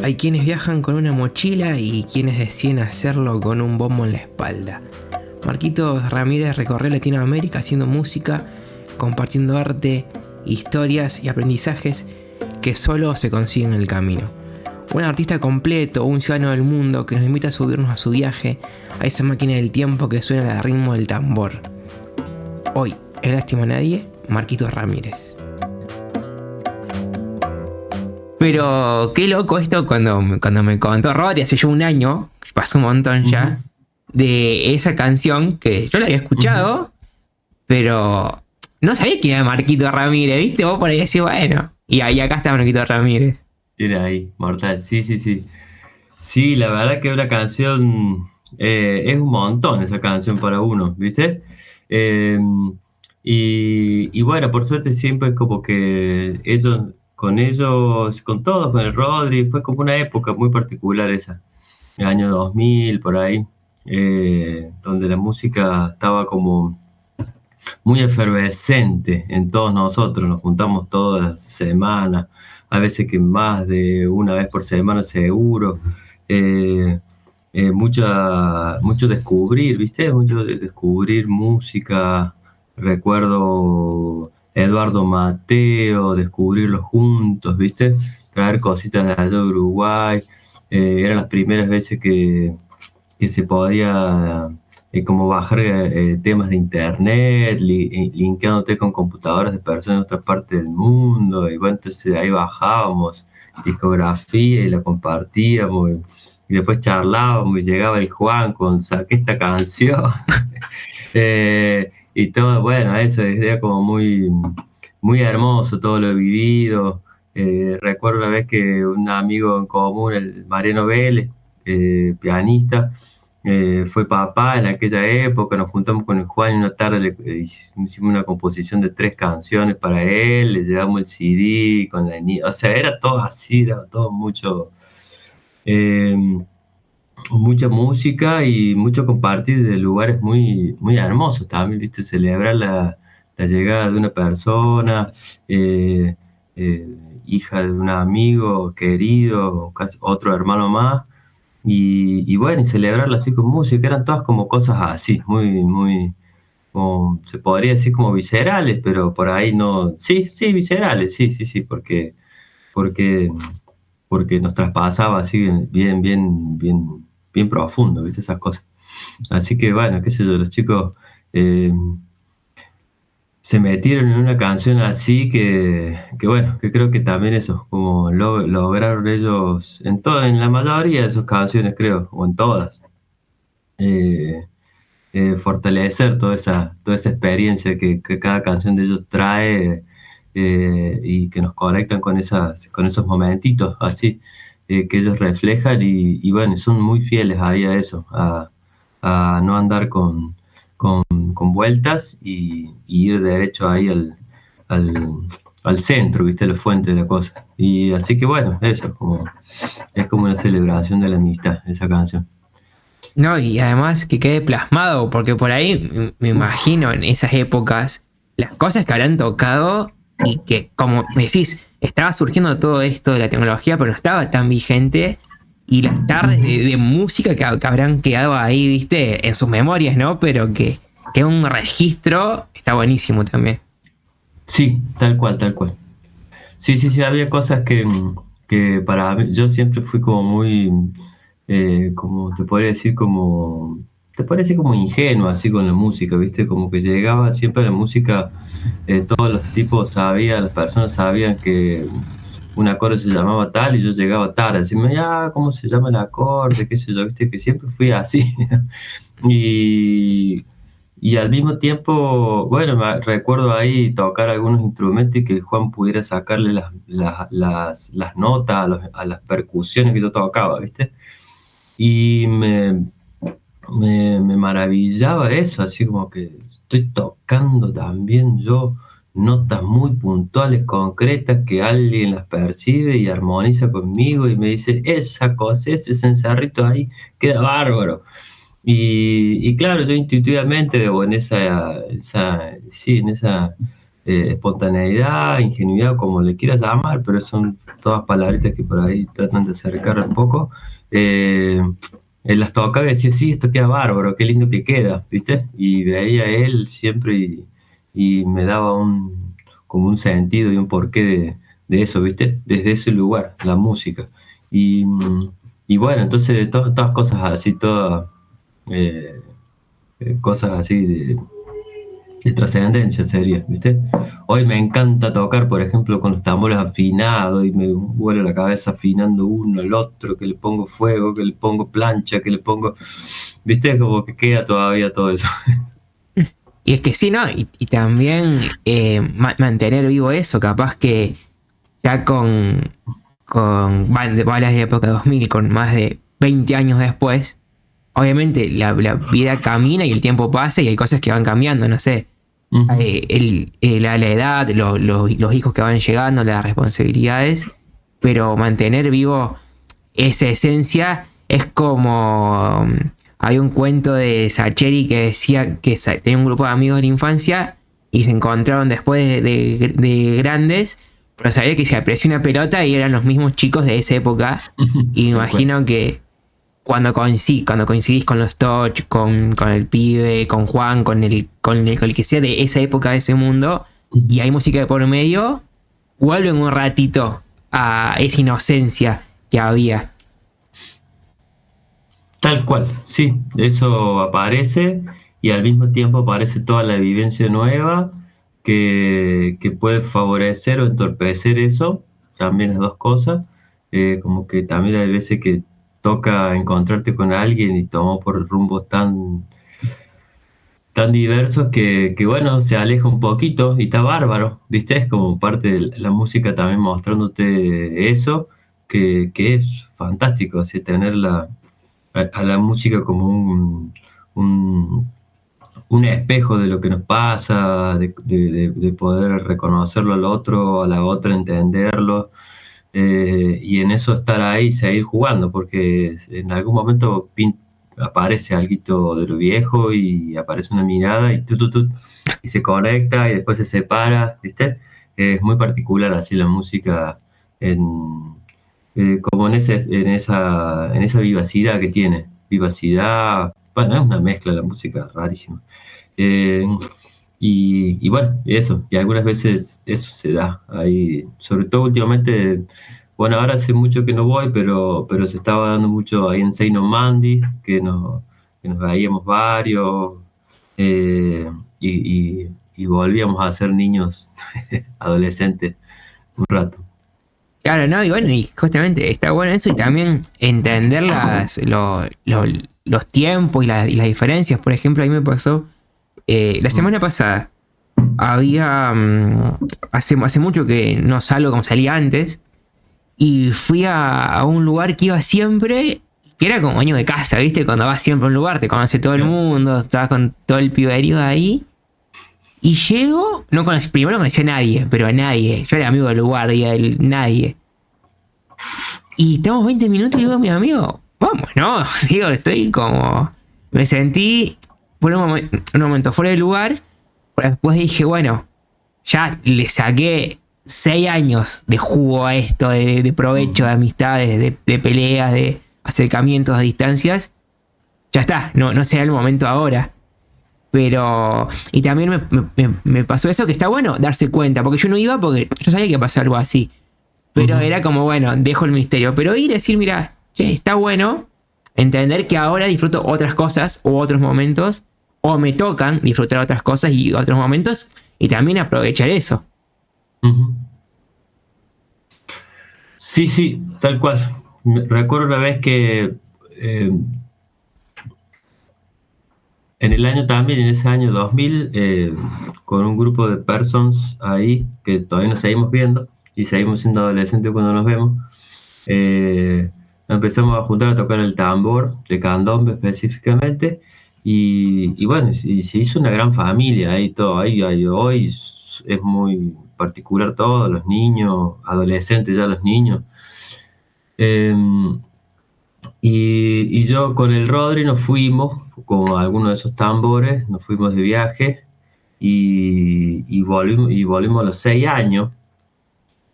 Hay quienes viajan con una mochila y quienes deciden hacerlo con un bombo en la espalda. Marquitos Ramírez recorrió Latinoamérica haciendo música, compartiendo arte, historias y aprendizajes que solo se consiguen en el camino. Un artista completo, un ciudadano del mundo que nos invita a subirnos a su viaje, a esa máquina del tiempo que suena al ritmo del tambor. Hoy, en Lástima a Nadie, Marquitos Ramírez. Pero qué loco esto cuando me contó Rory hace ya un año, pasó un montón ya, de esa canción que yo la había escuchado, pero no sabía quién era Marquito Ramírez, ¿viste? Vos por ahí decís, bueno, y ahí acá está Marquito Ramírez. Era ahí, mortal, sí, sí, sí. Sí, la verdad que una canción, es un montón esa canción para uno, ¿viste? Eh, y bueno, por suerte siempre es como que ellos, con todos, con el Rodri, fue como una época muy particular esa, el año 2000, por ahí, donde la música estaba como muy efervescente en todos nosotros, nos juntamos todas las semanas, a veces que más de una vez por semana seguro, eh, mucho descubrir, ¿viste? Mucho descubrir música, recuerdo Eduardo Mateo, descubrirlo juntos, ¿viste? Traer cositas de allá de Uruguay, eran las primeras veces que se podía como bajar temas de internet, linkeándote con computadoras de personas de otra parte del mundo, y bueno, entonces ahí bajábamos discografía y la compartíamos, y después charlábamos y llegaba el Juan con saqué esta canción, y todo, bueno, eso era como muy hermoso todo lo vivido. Recuerdo una vez que un amigo en común, el Mariano Vélez, pianista, fue papá en aquella época, nos juntamos con el Juan y una tarde hicimos una composición de 3 canciones para él, le llevamos el CD con la niña, o sea, era todo así, era todo eh, mucha música y mucho compartir de lugares muy hermosos también, ¿viste? Celebrar la llegada de una persona, eh, eh, hija de un amigo querido, otro hermano más, y bueno, y celebrarla así con música, eran todas como cosas así, como, se podría decir como viscerales, pero por ahí no, sí, sí, viscerales, sí, sí, sí, porque, porque nos traspasaba así bien profundo, ¿viste? Esas cosas. Así que bueno, qué sé yo, los chicos eh, se metieron en una canción así que bueno, que creo que también eso, como lograron ellos en la mayoría de sus canciones, creo, o en todas, eh, fortalecer toda esa experiencia que cada canción de ellos trae, y que nos conectan con esos momentitos así, que ellos reflejan y bueno, son muy fieles ahí a eso, a no andar con vueltas y ir derecho ahí al, al centro, ¿viste? La fuente de la cosa. Y así que bueno, eso es como una celebración de la amistad, esa canción. No, y además que quede plasmado, porque por ahí me Uf. imagino en esas épocas las cosas que habrán tocado y que, como me decís, estaba surgiendo todo esto de la tecnología, pero no estaba tan vigente. Y las tardes de música que habrán quedado ahí, viste, en sus memorias, ¿no? Pero que un registro está buenísimo también. Sí, tal cual, tal cual. Sí, sí, sí, había cosas que para mí, yo siempre fui como muy, como te podría decir como ingenuo así con la música, ¿viste? Como que llegaba siempre la música, todos los tipos sabían, las personas sabían que un acorde se llamaba tal y yo llegaba tarde, decirme, ya, ¿cómo se llama el acorde? ¿Qué sé yo? ¿Viste? Que siempre fui así. Y, y al mismo tiempo, bueno, recuerdo ahí tocar algunos instrumentos y que Juan pudiera sacarle las notas a las percusiones que yo tocaba, ¿viste? Y me maravillaba eso, así como que estoy tocando también yo notas muy puntuales, concretas, que alguien las percibe y armoniza conmigo y me dice, esa cosa, ese cencerrito ahí, queda bárbaro. Y claro, yo intuitivamente, o sí, en esa espontaneidad, ingenuidad, como le quieras llamar, pero son todas palabritas que por ahí tratan de acercar un poco. Él las tocaba y decía, sí, esto queda bárbaro, qué lindo que queda, ¿viste? Y veía él siempre y me daba como un sentido y un porqué de eso, ¿viste? Desde ese lugar, la música. Y, y bueno, entonces todas cosas así, todas eh, cosas así de trascendencia sería, ¿viste? Hoy me encanta tocar, por ejemplo, con los tambores afinados y me vuela la cabeza afinando uno al otro, que le pongo fuego, que le pongo plancha, que le pongo, ¿viste? Como que queda todavía todo eso. Y es que sí, ¿no? Y también mantener vivo eso, capaz que ya balas de época 2000 con más de 20 años después, obviamente la vida camina y el tiempo pasa y hay cosas que van cambiando, no sé. Ujú. La edad, los hijos que van llegando, las responsabilidades, pero mantener vivo esa esencia es como... Hay un cuento de Sacheri que decía que tenía un grupo de amigos de la infancia y se encontraron después de grandes, pero sabía que se apreció una pelota y eran los mismos chicos de esa época. Y me Tal cual. imagino que cuando coincidís con los Toch, con el pibe, con Juan, con el que sea de esa época, de ese mundo, Ujú. y hay música de por medio, vuelven un ratito a esa inocencia que había. Tal cual, sí, eso aparece y al mismo tiempo aparece toda la vivencia nueva que puede favorecer o entorpecer eso, también las dos cosas, como que también hay veces que toca encontrarte con alguien y tomó por rumbos tan diversos que bueno, se aleja un poquito y está bárbaro, ¿viste? Es como parte de la música también mostrándote eso, que es fantástico, así tenerla a la música como un, un espejo de lo que nos pasa, de poder reconocerlo al otro, a la otra entenderlo, y en eso estar ahí, seguir jugando, porque en algún momento aparece algo de lo viejo y aparece una mirada y, y se conecta y después se separa, ¿viste? Es muy particular así la música en, como en esa vivacidad que tiene. Vivacidad, bueno, es una mezcla de la música rarísima. Eh, y bueno, eso, y algunas veces eso se da ahí, sobre todo últimamente, bueno, ahora hace mucho que no voy, pero se estaba dando mucho ahí en Seino Mandi, que nos veíamos varios, eh, y volvíamos a ser niños, adolescentes, un rato. Claro, ¿no? Y bueno, y justamente está bueno eso y también entender los tiempos y las diferencias. Por ejemplo, a mí me pasó la Mm. semana pasada. Había. Hace mucho que no salgo como salía antes. Y fui a un lugar que iba siempre. Que era como año de casa, ¿viste? Cuando vas siempre a un lugar, te conoce todo el mundo, estás con todo el piberío ahí. Y llego, primero no conocía a nadie, pero a nadie. Yo era amigo del lugar, y nadie. Y estamos 20 minutos y digo a mi amigo, vamos, ¿no? Digo, estoy como... Me sentí por un momento fuera de lugar, pero después dije, bueno, ya le saqué 6 años de jugo a esto, de provecho, de Ujú. amistades, de peleas, de acercamientos a distancias. Ya está, no será el momento ahora. Pero... Y también me pasó eso que está bueno darse cuenta, porque yo no iba porque yo sabía que iba a pasar algo así. Pero Ujú. era como, bueno, dejo el misterio. Pero ir y decir, mira, che, está bueno entender que ahora disfruto otras cosas o otros momentos, o me tocan disfrutar otras cosas y otros momentos, y también aprovechar eso. Ujú. Sí, sí, tal cual. Recuerdo una vez que eh, en el año también, en ese año 2000, con un grupo de persons ahí, que todavía nos seguimos viendo y seguimos siendo adolescentes cuando nos vemos, empezamos a juntar a tocar el tambor, de candombe específicamente, y bueno, y se hizo una gran familia ahí todo. Hoy es muy particular todo, los niños, adolescentes ya los niños. Eh, y yo con el Rodri nos fuimos, con algunos de esos tambores, nos fuimos de viaje y volvimos a los 6 años.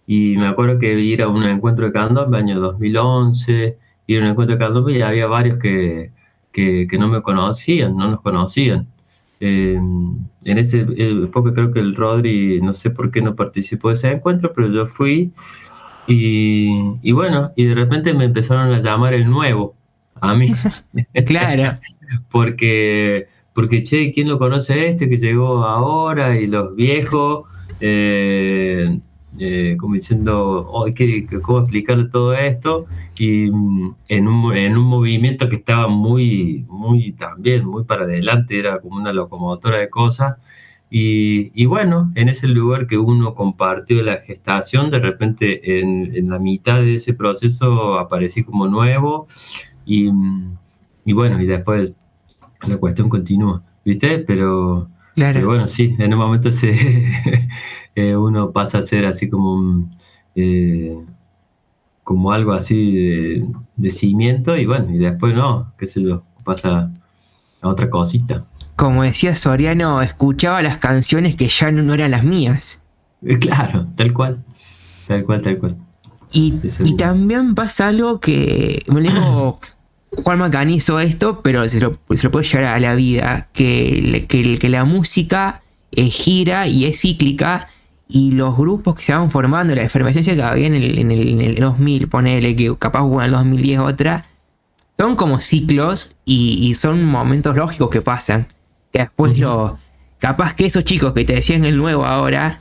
Y me acuerdo que ir a un encuentro de candombe, año 2011, ir a un encuentro de candombe y había varios que no me conocían, no nos conocían. En ese época creo que el Rodri, no sé por qué no participó de ese encuentro, pero yo fui y bueno, y de repente me empezaron a llamar el nuevo, a mí. Claro. porque, porque, che, ¿quién lo conoce este que llegó ahora? Y los viejos, eh, como diciendo, oh, ¿cómo explicarle todo esto? Y en un movimiento que estaba muy también, muy para adelante, era como una locomotora de cosas. Y bueno, en ese lugar que uno compartió la gestación, de repente en la mitad de ese proceso aparecí como nuevo y, y bueno, y después la cuestión continúa, ¿viste? Pero Claro. bueno, sí, en un momento uno pasa a ser así eh, como algo así de cimiento y bueno, y después no, qué sé yo, pasa a otra cosita. Como decía Soriano, escuchaba las canciones que ya no eran las mías. Claro, tal cual, tal cual, tal cual. Ese Y mismo. también pasa algo que, me lo dijo Juan Macani hizo esto, pero se lo puede llevar a la vida, que la música gira y es cíclica y los grupos que se van formando, la efervescencia que había en el 2000, ponele que capaz hubo en el 2010 otra, son como ciclos y son momentos lógicos que pasan. Que después Ujú. capaz que esos chicos que te decían el nuevo ahora,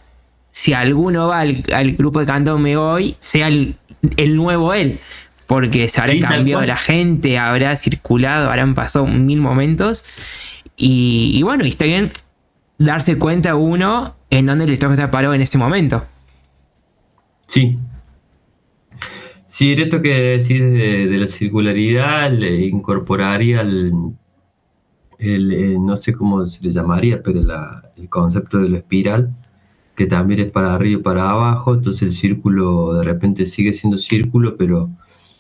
si alguno va al grupo de candombe hoy, sea el nuevo él. Porque se habrá Sí, tal cambiado la cual. gente, habrá circulado, habrán pasado mil momentos. Y bueno, y está bien darse cuenta uno en dónde le toca estar parado en ese momento. Sí, sí, esto que decís de la circularidad le incorporaría no sé cómo se le llamaría, pero el concepto de la espiral, que también es para arriba y para abajo, entonces el círculo de repente sigue siendo círculo, pero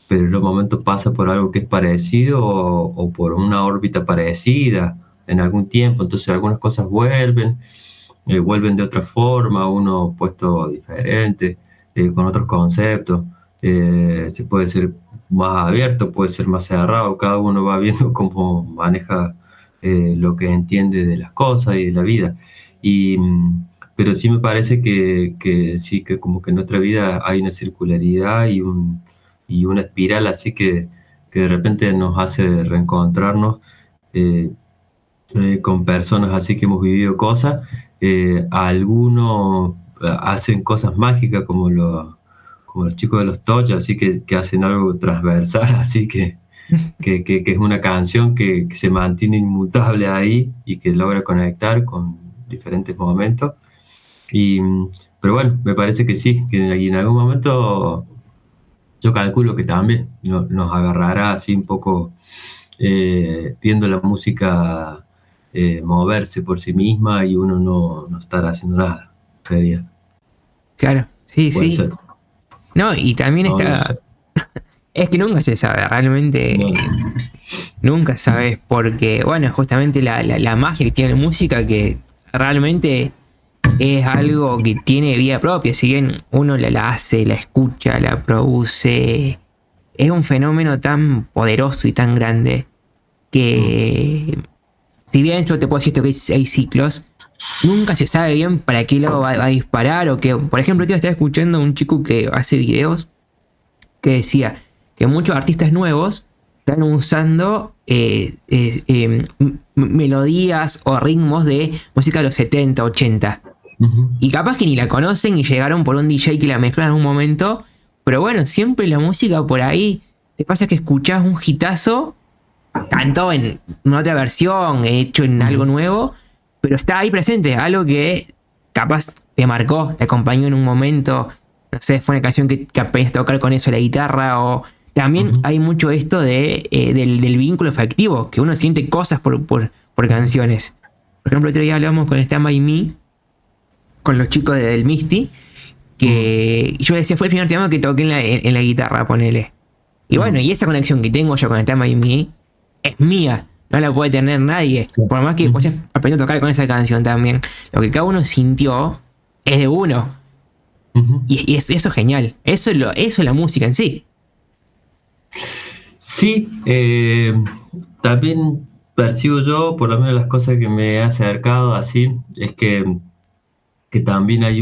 en los momentos pasa por algo que es parecido o por una órbita parecida en algún tiempo, entonces algunas cosas vuelven de otra forma, uno puesto diferente, con otros conceptos. Se puede ser más abierto, puede ser más cerrado, cada uno va viendo cómo maneja lo que entiende de las cosas y de la vida. Y, pero sí me parece que sí, que como que en nuestra vida hay una circularidad y una espiral así que de repente nos hace reencontrarnos. eh, con personas así que hemos vivido cosas. Algunos hacen cosas mágicas como los chicos de los Tocha, así que hacen algo transversal, así que es una canción que se mantiene inmutable ahí y que logra conectar con diferentes momentos. Y, pero bueno, me parece que sí, que en algún momento yo calculo que también nos agarrará así un poco viendo la música moverse por sí misma y uno no estar haciendo nada. Sería. Claro, sí, Puede sí. ser, No, y también no lo sé. está. Es que nunca se sabe, No, realmente nunca sabes, porque, bueno, justamente la magia que tiene la música, que realmente es algo que tiene vida propia. Si bien uno la hace, la escucha, la produce, es un fenómeno tan poderoso y tan grande mm, que, si bien yo te puedo decir esto que hay ciclos, nunca se sabe bien para qué lado va a disparar. O que, por ejemplo, yo estaba escuchando a un chico que hace videos que decía que muchos artistas nuevos están usando melodías o ritmos de música de los 70, 80. ujú, Y capaz que ni la conocen y llegaron por un DJ que la mezclan en un momento. Pero bueno, siempre la música por ahí. Te pasa que escuchás un hitazo cantado en una otra versión, hecho en algo ujú, nuevo, pero está ahí presente, algo que capaz te marcó, te acompañó en un momento, no sé, fue una canción que aprendiste a tocar con eso la guitarra, o también ujú, hay mucho esto del vínculo afectivo, que uno siente cosas por canciones. Por ejemplo, el otro día hablamos con Stand By Me, con los chicos del Misty, ujú, que yo decía, fue el primer tema que toqué en la guitarra, ponele. Y bueno, ujú, y esa conexión que tengo yo con Stand By Me es mía. no la puede tener nadie. Sí. Por más que vos hayas aprendido a tocar con esa canción también, lo que cada uno sintió es de uno. Ujú. Y eso es genial. Eso es la música en sí. Sí, también percibo yo, por lo menos las cosas que me he acercado así, es que también hay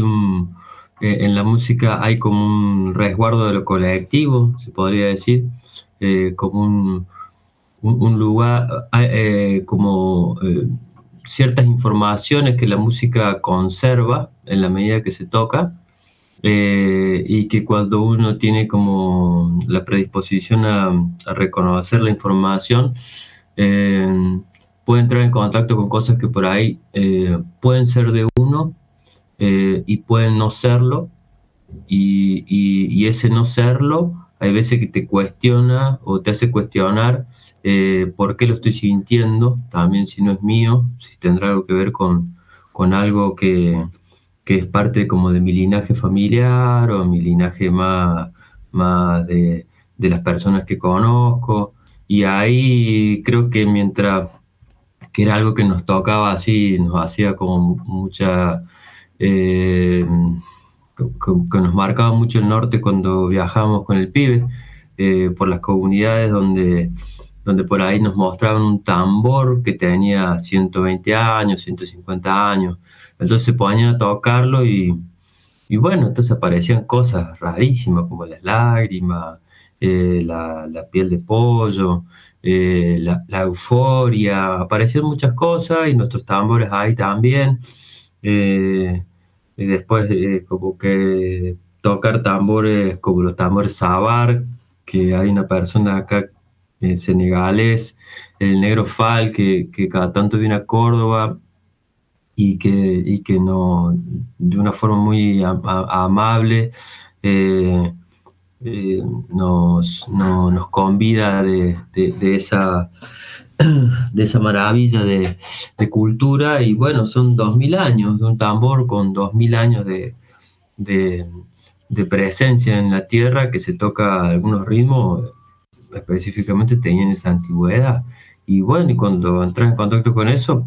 en la música hay como un resguardo de lo colectivo, se podría decir, como un lugar, como ciertas informaciones que la música conserva en la medida que se toca, y que cuando uno tiene como la predisposición a reconocer la información, eh, puede entrar en contacto con cosas que por ahí pueden ser de uno, y pueden no serlo, y ese no serlo, hay veces que te cuestiona o te hace cuestionar por qué lo estoy sintiendo, también si no es mío, si tendrá algo que ver con algo que es parte como de mi linaje familiar o mi linaje más de las personas que conozco. Y ahí creo que mientras que era algo que nos tocaba así, nos hacía como mucha... eh, que nos marcaba mucho el norte cuando viajábamos con el pibe, por las comunidades donde por ahí nos mostraban un tambor que tenía 120 años, 150 años. Entonces se ponían a tocarlo y bueno, entonces aparecían cosas rarísimas como las lágrimas, la piel de pollo, la euforia, aparecían muchas cosas y nuestros tambores ahí también. Eh, y después como que tocar tambores como los tambores Sabar, que hay una persona acá senegalés, el negro Fal, que cada tanto viene a Córdoba y que no, de una forma muy amable, eh, eh, nos convida de esa maravilla de cultura. Y bueno, son 2000 años de un tambor con 2000 años de, de presencia en la tierra, que se toca algunos ritmos específicamente tenían esa antigüedad. Y bueno, y cuando entras en contacto con eso,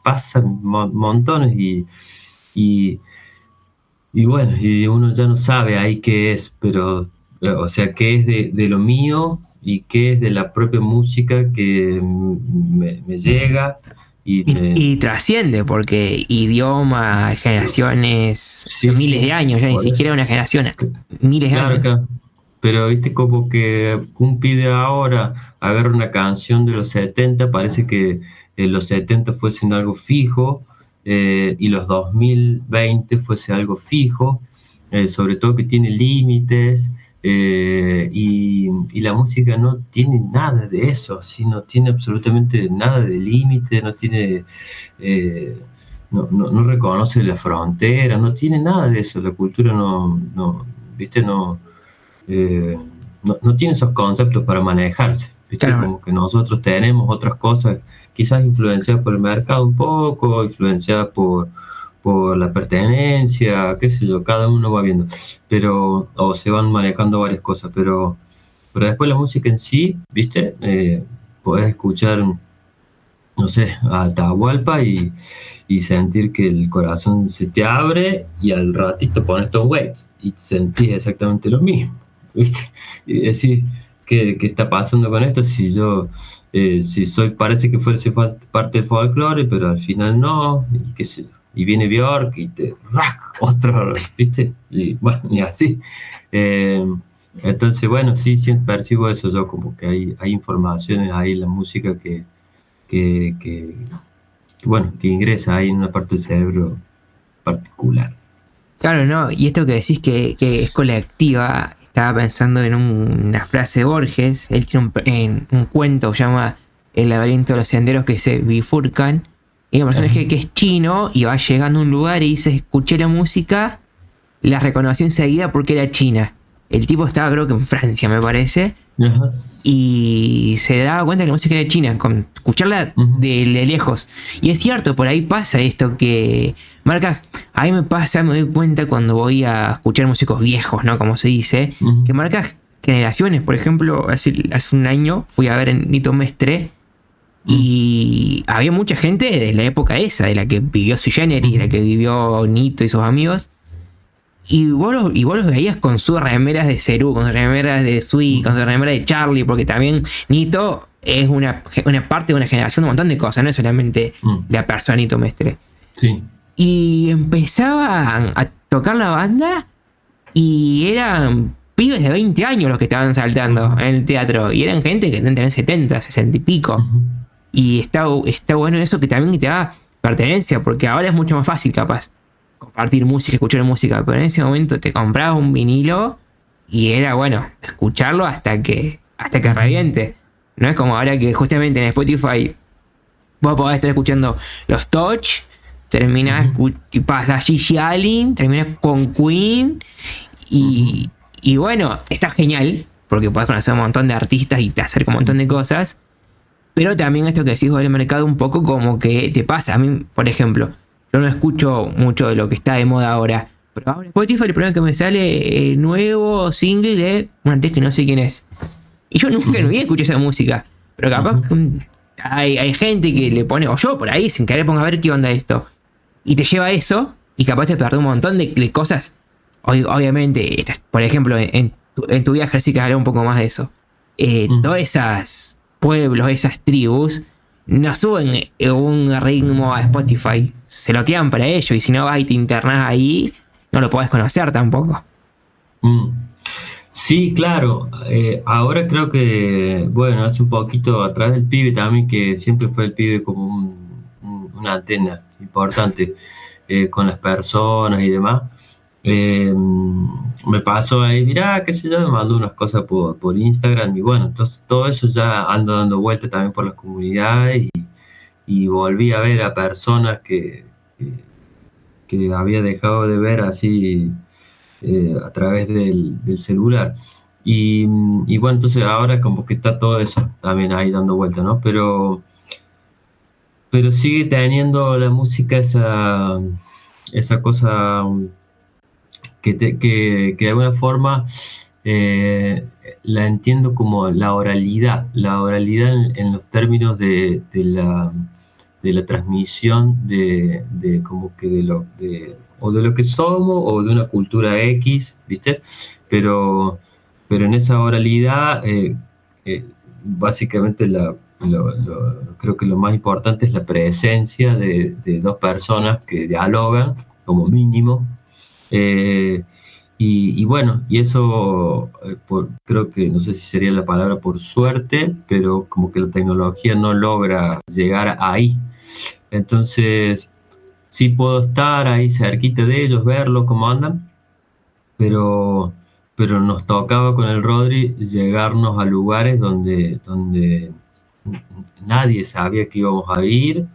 pasan montones y, y bueno, y uno ya no sabe ahí qué es, pero, o sea, qué es de lo mío y qué es de la propia música que me llega y Y trasciende, porque idioma, generaciones, son sí, miles de sí, años, ya ni por siquiera eso. una generación, miles de Claro, años. claro. Pero viste como que un pibe ahora agarra una canción de los 70, parece que los 70 fuesen algo fijo, y los 2020 fuese algo fijo, sobre todo que tiene límites, y la música no tiene nada de eso, así, no tiene absolutamente nada de límite, no tiene... eh, no reconoce la frontera, no tiene nada de eso, la cultura ¿viste? No tiene esos conceptos para manejarse, ¿viste? Claro, Como que nosotros tenemos otras cosas, quizás influenciadas por el mercado un poco, influenciadas por la pertenencia, qué sé yo, cada uno va viendo, pero, o se van manejando varias cosas, pero después la música en sí, ¿viste? Podés escuchar, no sé, a Atahualpa y sentir que el corazón se te abre y al ratito pones Tom Waits y sentís exactamente lo mismo, ¿viste? Y decís, ¿qué está pasando con esto? Si soy, parece que fuese parte del folclore, pero al final no, y qué sé yo. Y viene Bjork y te ¡rac! Otro, ¿viste? Y bueno, y así. Eh, entonces, bueno, sí, sí percibo eso yo, como que hay informaciones ahí en la música que, que, bueno, que ingresa ahí en una parte del cerebro particular. claro, ¿no? Y esto que decís que es colectiva, estaba pensando en una frase de Borges, él tiene en un cuento que se llama El laberinto de los senderos que se bifurcan, y hay un personaje que es chino y va llegando a un lugar y dice, escuché la música, la reconocí enseguida porque era china. El tipo estaba creo que en Francia, me parece, Ajá. y se daba cuenta que la música era china, con escucharla Ujú. de lejos. Y es cierto, por ahí pasa esto que marca, a mí me pasa, me doy cuenta cuando voy a escuchar músicos viejos, ¿no? Como se dice, Ujú. que marca generaciones. Por ejemplo, hace un año fui a ver en Nito Mestre Y había mucha gente de la época esa, de la que vivió Sui Generis, de la que vivió Nito y sus amigos. Y vos los veías con sus remeras de Cerú, con sus remeras de Sui, con sus remeras de Charlie, porque también Nito es una parte de una generación de un montón de cosas, no es solamente la persona Nito Mestre. Sí. Y empezaban a tocar la banda y eran pibes de 20 años los que estaban saltando en el teatro. Y eran gente que tenían 70, 60 y pico. Y está bueno eso, que también te da pertenencia, porque ahora es mucho más fácil capaz compartir música, escuchar música, pero en ese momento te comprabas un vinilo y era bueno escucharlo hasta que reviente. No es como ahora que justamente en Spotify vos podés estar escuchando los Touch, terminás y pasas Gigi Allen, terminás con Queen y bueno, está genial porque podés conocer un montón de artistas y te acerca un montón de cosas, pero también esto que decís vos del mercado un poco como que te pasa. A mí, por ejemplo, yo no escucho mucho de lo que está de moda ahora, pero ahora en Spotify el problema es que me sale el nuevo single de un artista que no sé quién es. Y yo nunca en mi vida escuché esa música. Pero capaz que hay gente que le pone, o yo por ahí sin querer pongo a ver qué onda esto. Y te lleva a eso, y capaz te perdés un montón de cosas. Obviamente, por ejemplo, en tu viaje sí que hablar un poco más de eso. Todas esas pueblos, esas tribus, no suben un ritmo a Spotify. Se lo quedan para ellos. Y si no vas y te internás ahí, no lo podés conocer tampoco. Sí, claro. Ahora creo que, bueno, hace un poquito atrás del pibe también, que siempre fue el pibe como una antena importante con las personas y demás. Me pasó ahí, mirá, qué sé yo, me mandó unas cosas por Instagram y bueno, entonces todo eso ya ando dando vueltas también por las comunidades y volví a ver a personas que había dejado de ver así a través del celular. Y bueno, entonces ahora como que está todo eso también ahí dando vuelta, ¿no? Pero sigue teniendo la música esa cosa que de alguna forma la entiendo como la oralidad en los términos de la transmisión de como que de lo que somos o de una cultura X, ¿viste? Pero en esa oralidad básicamente creo que lo más importante es la presencia de dos personas que dialogan como mínimo. Y bueno, y eso creo que no sé si sería la palabra por suerte, pero como que la tecnología no logra llegar ahí. Entonces, sí puedo estar ahí cerquita de ellos, verlos cómo andan, pero nos tocaba con el Rodri llegarnos a lugares donde nadie sabía que íbamos a ir.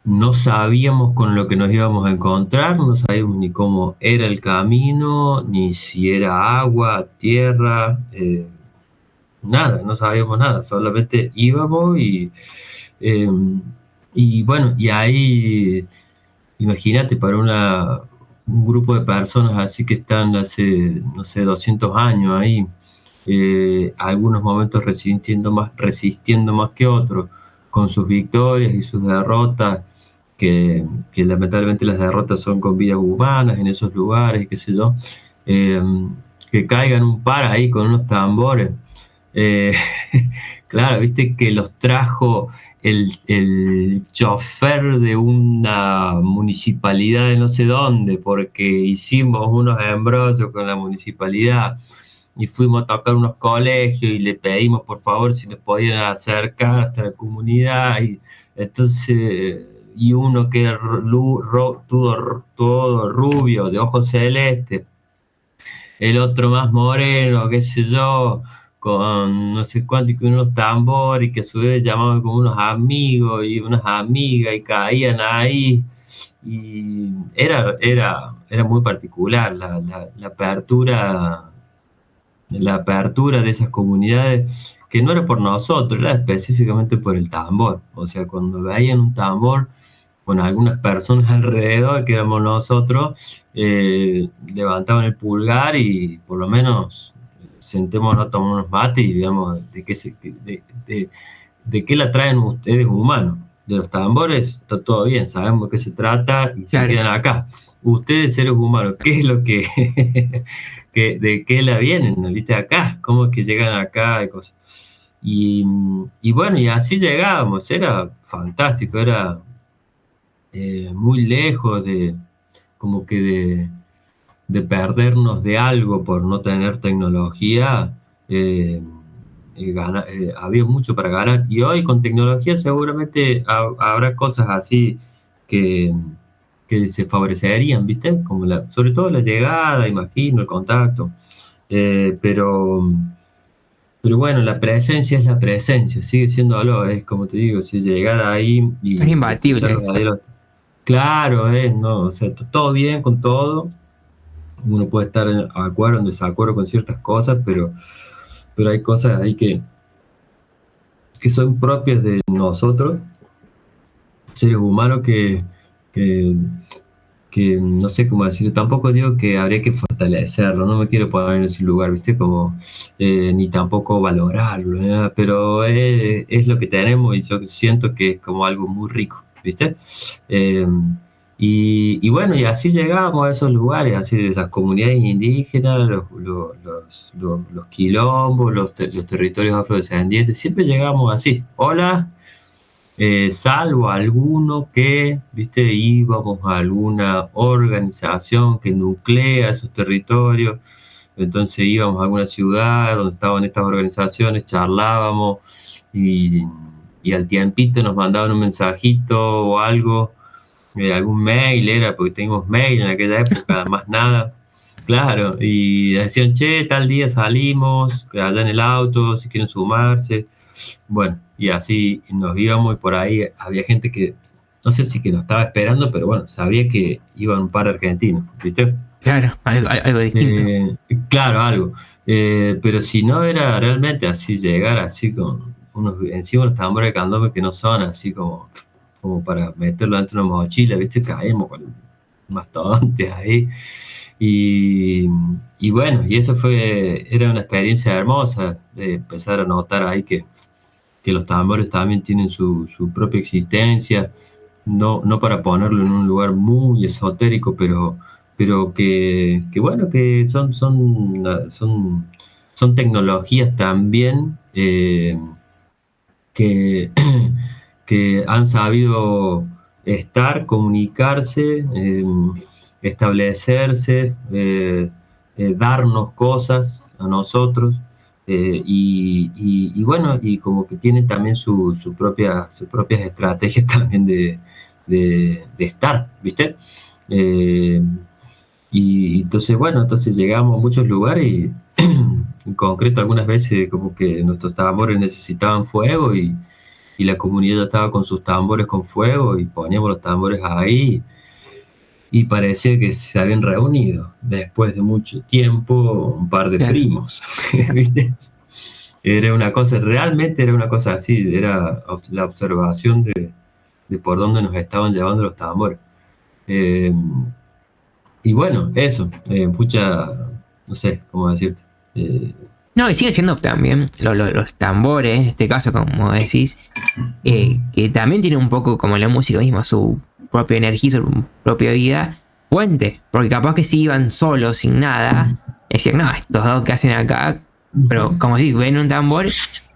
No sabíamos con lo que nos íbamos a encontrar, no sabíamos ni cómo era el camino, ni si era agua, tierra, nada, no sabíamos nada, solamente íbamos y bueno, y ahí, imagínate, para un grupo de personas así que están hace, no sé, 200 años ahí, algunos momentos resistiendo más que otros, con sus victorias y sus derrotas, que lamentablemente las derrotas son con vidas humanas en esos lugares, qué sé yo, que caigan un par ahí con unos tambores. Claro, viste que los trajo el chofer de una municipalidad de no sé dónde, porque hicimos unos embrollos con la municipalidad y fuimos a tocar unos colegios y le pedimos por favor si nos podían acercar hasta la comunidad. Y entonces, y uno que era todo rubio, de ojos celestes, el otro más moreno, qué sé yo, con no sé cuánto y con unos tambores, y que a su vez llamaban como unos amigos y unas amigas y caían ahí. Y era muy particular la apertura de esas comunidades, que no era por nosotros, era específicamente por el tambor. O sea, cuando veían un tambor con algunas personas alrededor, que éramos nosotros, levantaban el pulgar y por lo menos sentémonos a tomar unos mates y veamos de qué la traen ustedes humanos. De los tambores está todo bien, sabemos de qué se trata y se quedan acá. Ustedes, seres humanos, ¿qué es lo que, de qué la vienen? ¿Viste? Acá, ¿cómo es que llegan acá? Y bueno, y así llegábamos, era fantástico, era muy lejos como que de perdernos de algo por no tener tecnología. Había mucho para ganar, y hoy con tecnología seguramente habrá cosas así que, que se favorecerían, ¿viste? Como sobre todo la llegada, imagino, el contacto. Pero bueno, la presencia es la presencia, sigue siendo algo, es como te digo, si llegar ahí y es imbatible eso. claro, no, o sea, todo bien con todo, uno puede estar de acuerdo o en desacuerdo con ciertas cosas, pero hay cosas ahí que son propias de nosotros, seres humanos, que, que no sé cómo decir, tampoco digo que habría que fortalecerlo, no me quiero poner en ese lugar, ¿viste? Como, ni tampoco valorarlo, ¿eh? Pero es lo que tenemos y yo siento que es como algo muy rico, ¿viste? Y bueno, y así llegábamos a esos lugares, así de las comunidades indígenas, los quilombos, los territorios afrodescendientes, siempre llegamos así, hola. Salvo alguno que, viste, íbamos a alguna organización que nuclea esos territorios, entonces íbamos a alguna ciudad donde estaban estas organizaciones, charlábamos y, y al tiempito nos mandaban un mensajito o algo, algún mail era, porque teníamos mail en aquella época, más nada. Claro, y decían, che, tal día salimos, allá en el auto, si quieren sumarse. Bueno, y así nos íbamos, y por ahí había gente que, no sé si que nos estaba esperando, pero bueno, sabía que iban un par de argentinos, ¿viste? Claro, algo distinto. Claro, algo. Pero si no era realmente así, llegar así con encima los tambores de candombe que no son así como para meterlo dentro de una mochila, ¿viste? Caemos con mastodontes ahí. Y bueno, y eso era una experiencia hermosa, de empezar a notar ahí que los tambores también tienen su propia existencia, no para ponerlo en un lugar muy esotérico, pero que bueno, que son tecnologías también, que, que han sabido estar, comunicarse, establecerse, darnos cosas a nosotros, y bueno, y como que tienen también sus propias estrategias también de estar, ¿viste? Y entonces, bueno, entonces llegamos a muchos lugares y en concreto algunas veces como que nuestros tambores necesitaban fuego, y la comunidad ya estaba con sus tambores con fuego y poníamos los tambores ahí, y parecía que se habían reunido después de mucho tiempo un par de primos, ¿viste? Realmente era una cosa así, era la observación de por dónde nos estaban llevando los tambores. Y bueno, eso, no sé cómo decirte. No, y siguen siendo también los tambores, en este caso, como decís, que también tiene un poco, como la música misma, su propia energía, su propia vida, puente, porque capaz que si iban solos, sin nada, decían, no, estos dos que hacen acá, pero como si ven un tambor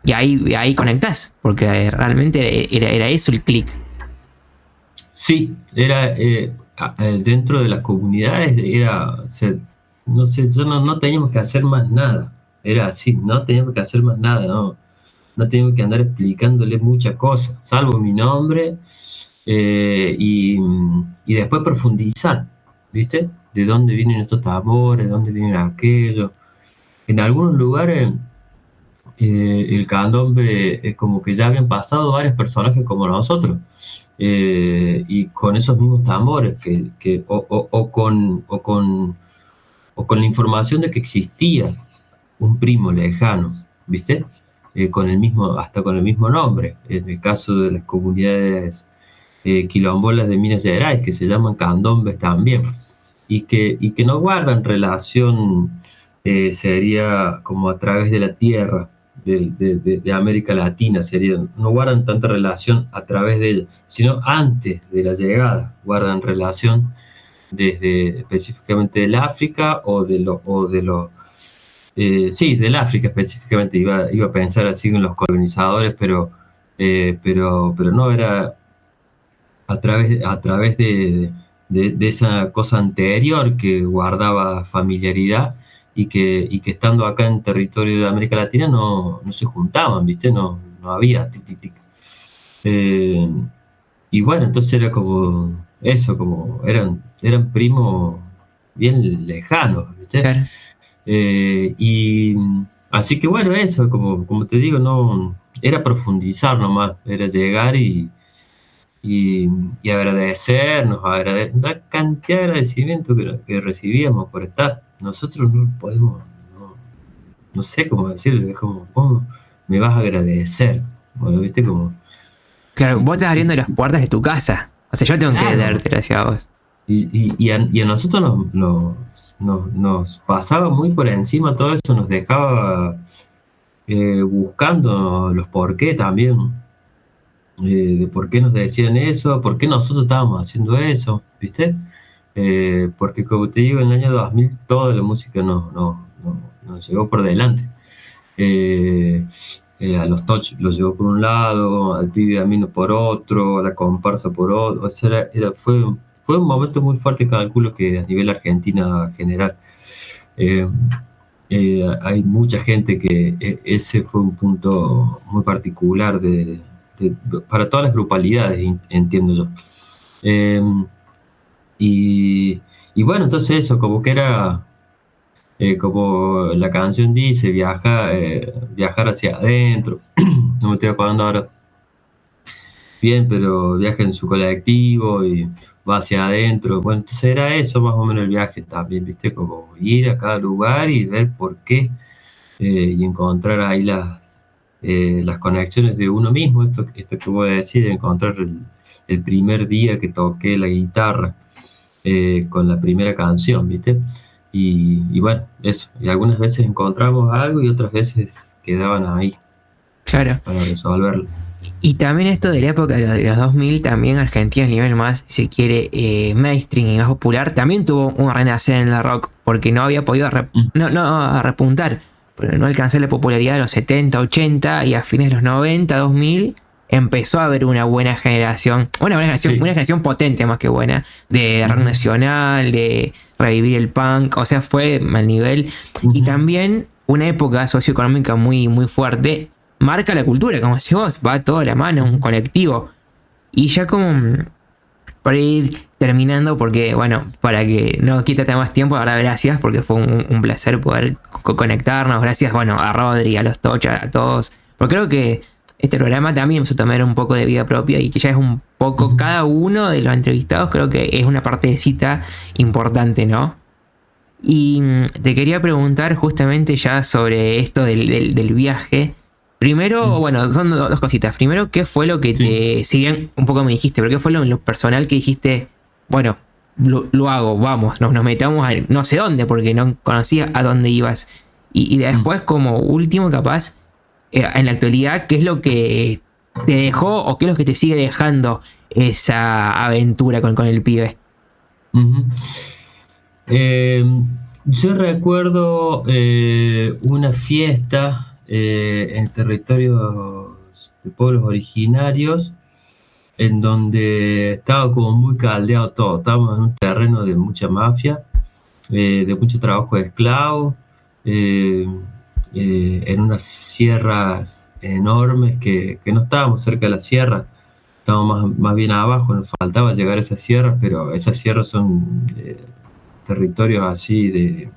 y ahí conectás, porque realmente era eso el clic. Sí, era dentro de las comunidades, no sé, no teníamos que hacer más nada, era así, no teníamos que hacer más nada, no teníamos que andar explicándole muchas cosas, salvo mi nombre, y después profundizar, ¿viste? De dónde vienen estos tambores, de dónde vienen aquellos. En algunos lugares el candombe es como que ya habían pasado varios personajes como nosotros, y con esos mismos tambores, o con la información de que existía un primo lejano, ¿viste? Hasta con el mismo nombre, en el caso de las comunidades quilombolas de Minas Gerais, que se llaman candombes también, y que no guardan relación sería como a través de la tierra, de América Latina, sería, no guardan tanta relación a través de ella, sino antes de la llegada, guardan relación desde específicamente del África sí, del África específicamente, iba a pensar así en los colonizadores, pero no era a través de esa cosa anterior que guardaba familiaridad y que estando acá en territorio de América Latina no se juntaban, ¿viste? No había tic, tic, tic. Eh, y bueno, entonces era como eso, como eran primos bien lejanos, ¿viste? Claro. Y así que bueno, eso, como te digo, no era profundizar nomás, era llegar y, y agradecernos, la cantidad de agradecimiento que recibíamos por estar. Nosotros no podemos, no sé cómo decirlo, es como, ¿cómo me vas a agradecer? Bueno, viste como, Claro, si vos tú, estás abriendo las puertas de tu casa. O sea, yo tengo que claro, darte gracias a vos. y a nosotros nos pasaba muy por encima todo eso, nos dejaba buscando los por qué también, de por qué nos decían eso, por qué nosotros estábamos haciendo eso, ¿viste? Porque como te digo, en el año 2000 toda la música nos llegó por delante. Eh, a los Touch los llevó por un lado, al Pibe Amino por otro, a la comparsa por otro. O sea, fue un momento muy fuerte, calculo que a nivel Argentina general. Eh, hay mucha gente que ese fue un punto muy particular para todas las grupalidades, entiendo yo. Eh, y bueno, entonces eso, como que era, como la canción dice, viajar hacia adentro. No me estoy acordando ahora bien, pero viaja en su colectivo y va hacia adentro. Bueno, entonces era eso más o menos el viaje también, ¿viste? Como ir a cada lugar y ver por qué, y encontrar ahí las conexiones de uno mismo. Esto que voy a decir, encontrar el primer día que toqué la guitarra, con la primera canción, ¿viste? Y bueno, eso. Y algunas veces encontramos algo y otras veces quedaban ahí Claro. para resolverlo. Y también esto de la época de los 2000, también Argentina a nivel más, si quiere, mainstream y más popular, también tuvo un renacer en el rock, porque no había podido Mm, no repuntar, pero no alcanzar la popularidad de los 70, 80 y a fines de los 90, 2000 empezó a haber una sí. generación potente más que buena, de rock Ujú, nacional, de revivir el punk, o sea, fue al nivel. Y ujú, también una época socioeconómica muy, muy fuerte marca la cultura, como decís vos, va toda la mano, un ujú. colectivo. Y ya como para ir terminando, porque bueno, para que no quítate más tiempo, ahora gracias, porque fue un placer poder conectarnos. Gracias, bueno, a Rodri, a los Tocha, a todos. Porque creo que este programa también vamos a tomar un poco de vida propia y que ya es un poco, Ujú. cada uno de los entrevistados creo que es una partecita importante, ¿no? Y te quería preguntar justamente ya sobre esto del viaje. Primero, Mm, bueno, son dos cositas. Primero, ¿qué fue lo que sí. si bien un poco me dijiste, pero qué fue lo personal que dijiste, bueno, lo hago, vamos, nos metamos a no sé dónde, porque no conocía a dónde ibas. Y Mm, después, como último, capaz, en la actualidad, ¿qué es lo que te dejó o qué es lo que te sigue dejando esa aventura con el pibe? ujú. Eh, yo recuerdo una fiesta en territorios de pueblos originarios en donde estaba como muy caldeado todo. Estábamos en un terreno de mucha mafia, de mucho trabajo de esclavo, eh, en unas sierras enormes que no estábamos cerca de la sierra, estábamos más bien abajo, nos faltaba llegar a esas sierras, pero esas sierras son territorios así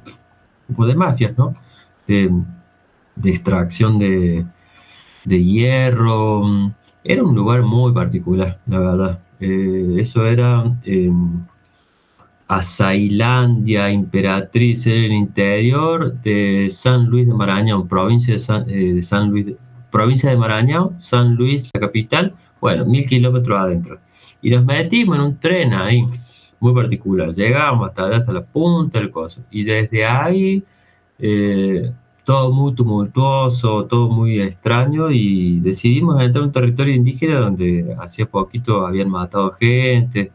como de mafias, ¿no? De, de extracción de hierro. Era un lugar muy particular, la verdad. Eso era a Zailandia, Imperatriz, en el interior de San Luis de Maranhão, provincia de Maranhão, San Luis, la capital, bueno, 1000 kilómetros adentro. Y nos metimos en un tren ahí, muy particular. Llegamos hasta allá, hasta la punta del coso. Y desde ahí eh, todo muy tumultuoso, todo muy extraño, y decidimos entrar a un territorio indígena donde hacía poquito habían matado gente,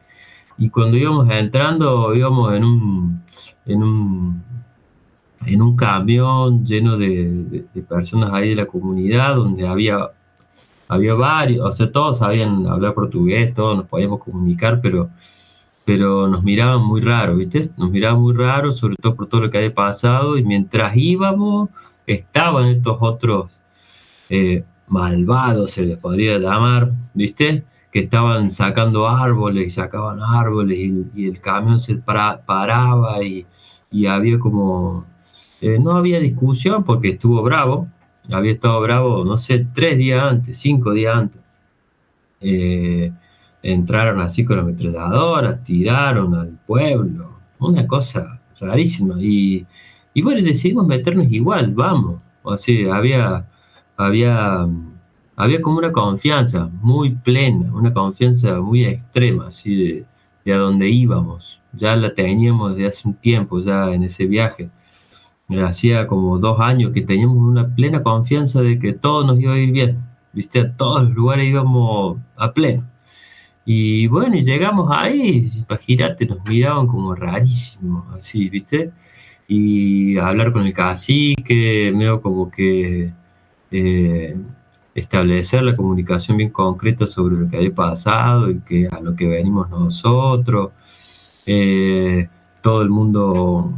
y cuando íbamos entrando íbamos en un, en un camión lleno de personas ahí de la comunidad, donde había varios, o sea, todos sabían hablar portugués, todos nos podíamos comunicar, pero nos miraban muy raro, ¿viste? Nos miraban muy raro, sobre todo por todo lo que había pasado, y mientras íbamos, estaban estos otros malvados, se les podría llamar, ¿viste? Que estaban sacando árboles y sacaban árboles, y el camión se paraba, y había como... no había discusión porque estuvo bravo, había estado bravo, no sé, 3 días antes, 5 días antes. Eh, Entraron así con ametralladoras, tiraron al pueblo, una cosa rarísima. Y bueno, decidimos meternos igual, vamos. O sea, había, había como una confianza muy plena, una confianza muy extrema, así de a dónde íbamos. Ya la teníamos de hace un tiempo, ya en ese viaje. Hacía como 2 años que teníamos una plena confianza de que todo nos iba a ir bien. ¿Viste? A todos los lugares íbamos a pleno. Y bueno, y llegamos ahí, imagínate, nos miraban como rarísimos, así, ¿viste? Y hablar con el cacique, medio como que eh, establecer la comunicación bien concreta sobre lo que había pasado y que a lo que venimos nosotros. Eh, Todo el mundo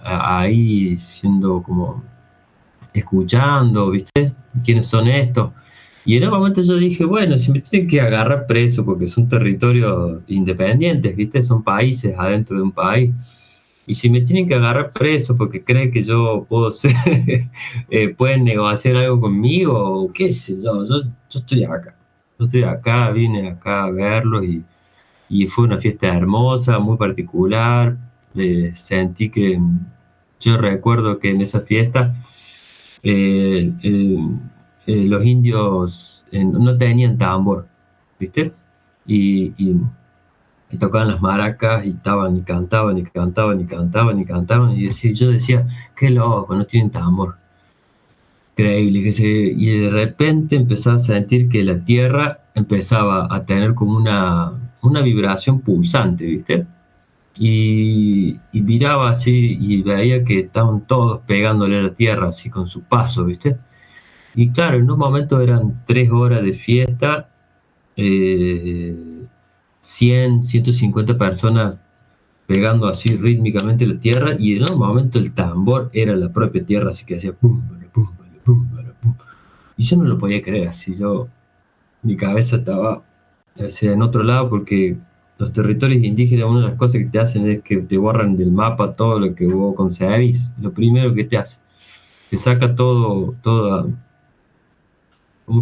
ahí siendo como escuchando, ¿viste? ¿Quiénes son estos? Y en un momento yo dije, bueno, si me tienen que agarrar preso porque son territorios independientes, ¿viste? Son países adentro de un país. Y si me tienen que agarrar preso porque creen que yo puedo ser, pueden negociar algo conmigo, o qué sé yo estoy acá. Yo estoy acá, vine acá a verlo, y fue una fiesta hermosa, muy particular. Sentí que, yo recuerdo que en esa fiesta eh, eh, los indios no tenían tambor, ¿viste? Y tocaban las maracas y estaban y cantaban y cantaban y cantaban y cantaban, y yo decía, qué loco, no tienen tambor. Increíble, y de repente empezaba a sentir que la tierra empezaba a tener como una vibración pulsante, ¿viste? Y miraba así y veía que estaban todos pegándole a la tierra así con su paso, ¿viste? Y claro, en un momento eran 3 horas de fiesta, eh, 100, 150 personas pegando así rítmicamente la tierra, y en un momento el tambor era la propia tierra, así que hacía pum, bala, pum, bala, pum, bala, pum. Y yo no lo podía creer, así mi cabeza estaba, o sea, en otro lado, porque los territorios indígenas, una de las cosas que te hacen es que te borran del mapa todo lo que vos concebís, lo primero que te hace. Te saca como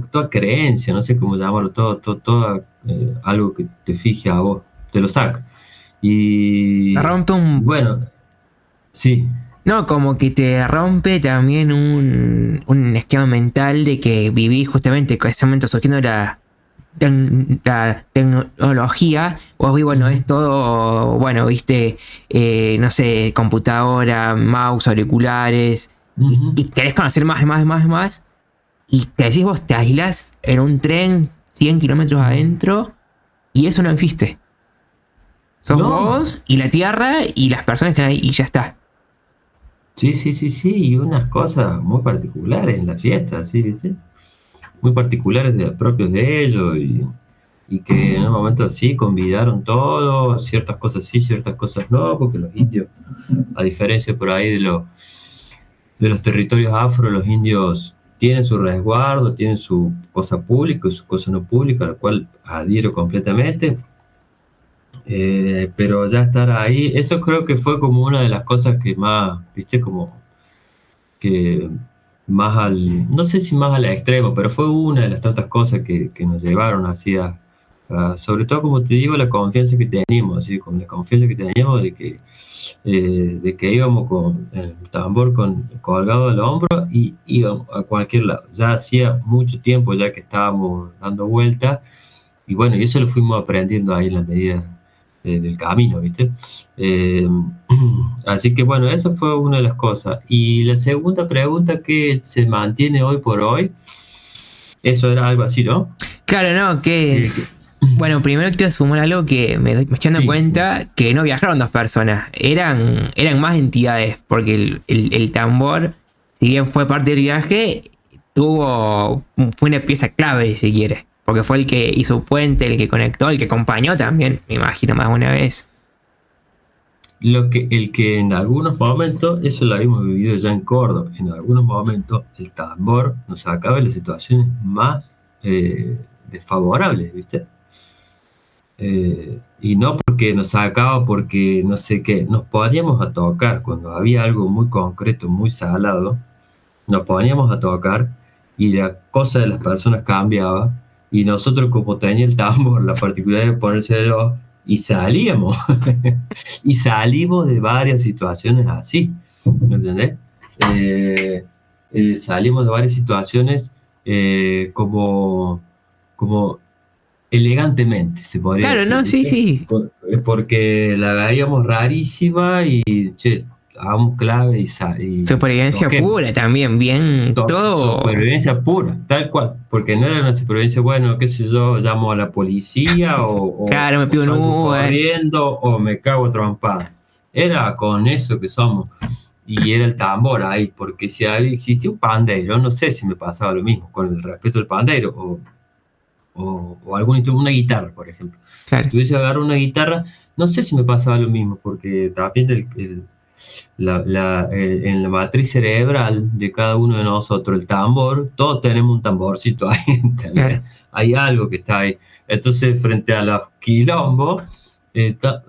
que toda creencia, no sé cómo llamarlo, toda, algo que te fije a vos, te lo saca. Te Y rompe un... bueno, sí, No, como que te rompe también un esquema mental de que vivís justamente con ese momento surgiendo la tecnología. Vos vi, bueno, es todo, bueno, viste, no sé, computadora, mouse, auriculares, y querés conocer más, y más, y más, y más. Y te decís vos, te aislás en un tren 100 kilómetros adentro y eso no existe. Sos no, vos y la tierra y las personas que están ahí y ya está. sí, sí, sí, sí, y unas cosas muy particulares en la fiesta, ¿sí, viste? Muy particulares propios de ellos, y que en un momento así convidaron todo, ciertas cosas sí, ciertas cosas no, porque los indios, a diferencia por ahí de los territorios afro, los indios tienen su resguardo, tienen su cosa pública y su cosa no pública, a la cual adhiero completamente. Pero ya estar ahí, eso creo que fue como una de las cosas que más, viste, como que más no sé si más al extremo, pero fue una de las tantas cosas que nos llevaron hacia, sobre todo como te digo, la confianza que teníamos, así, con la confianza que teníamos de que íbamos con el tambor colgado del hombro y íbamos a cualquier lado. Ya hacía mucho tiempo ya que estábamos dando vueltas, y bueno, y eso lo fuimos aprendiendo ahí en la medida del camino, ¿viste? Eh, Así que bueno, esa fue una de las cosas. Y la segunda pregunta que se mantiene hoy por hoy, eso era algo así, ¿no? Claro, no, que... Que- Bueno, primero quiero sumar algo que me estoy dando sí, cuenta que no viajaron dos personas, eran más entidades, porque el tambor, si bien fue parte del viaje, fue una pieza clave, si quiere, porque fue el que hizo puente, el que conectó, el que acompañó también, me imagino más de una vez. el que en algunos momentos, eso lo habíamos vivido ya en Córdoba, en algunos momentos el tambor nos sacaba de las situaciones más desfavorables, ¿viste? Y no porque nos sacaba, porque no sé qué, nos poníamos a tocar cuando había algo muy concreto, muy salado, nos poníamos a tocar y la cosa de las personas cambiaba y nosotros como tenía el tambor la particularidad de ponérselo y salíamos y salimos de varias situaciones así, ¿me entendés? Eh, Salimos de varias situaciones como elegantemente, se podría Claro, decir, no, sí, ¿viste? sí. Porque la veíamos rarísima y, che, hagamos clave y Supervivencia toquemos. pura también, bien, todo. Supervivencia pura, tal cual, porque no era una supervivencia, bueno, qué sé yo, llamo a la policía Claro, me o pido un salgo Uber. corriendo o me cago trompada. Era con eso que somos. Y era el tambor ahí, porque si existía un pandeiro, no sé si me pasaba lo mismo, con el respeto del pandeiro, o algún instrumento, una guitarra, por ejemplo. Si Claro, tuviese agarrar una guitarra, no sé si me pasaba lo mismo, porque también en la matriz cerebral de cada uno de nosotros, el tambor, todos tenemos un tamborcito ahí, ¿entendés? claro. Hay algo que está ahí. Entonces, frente a los quilombos,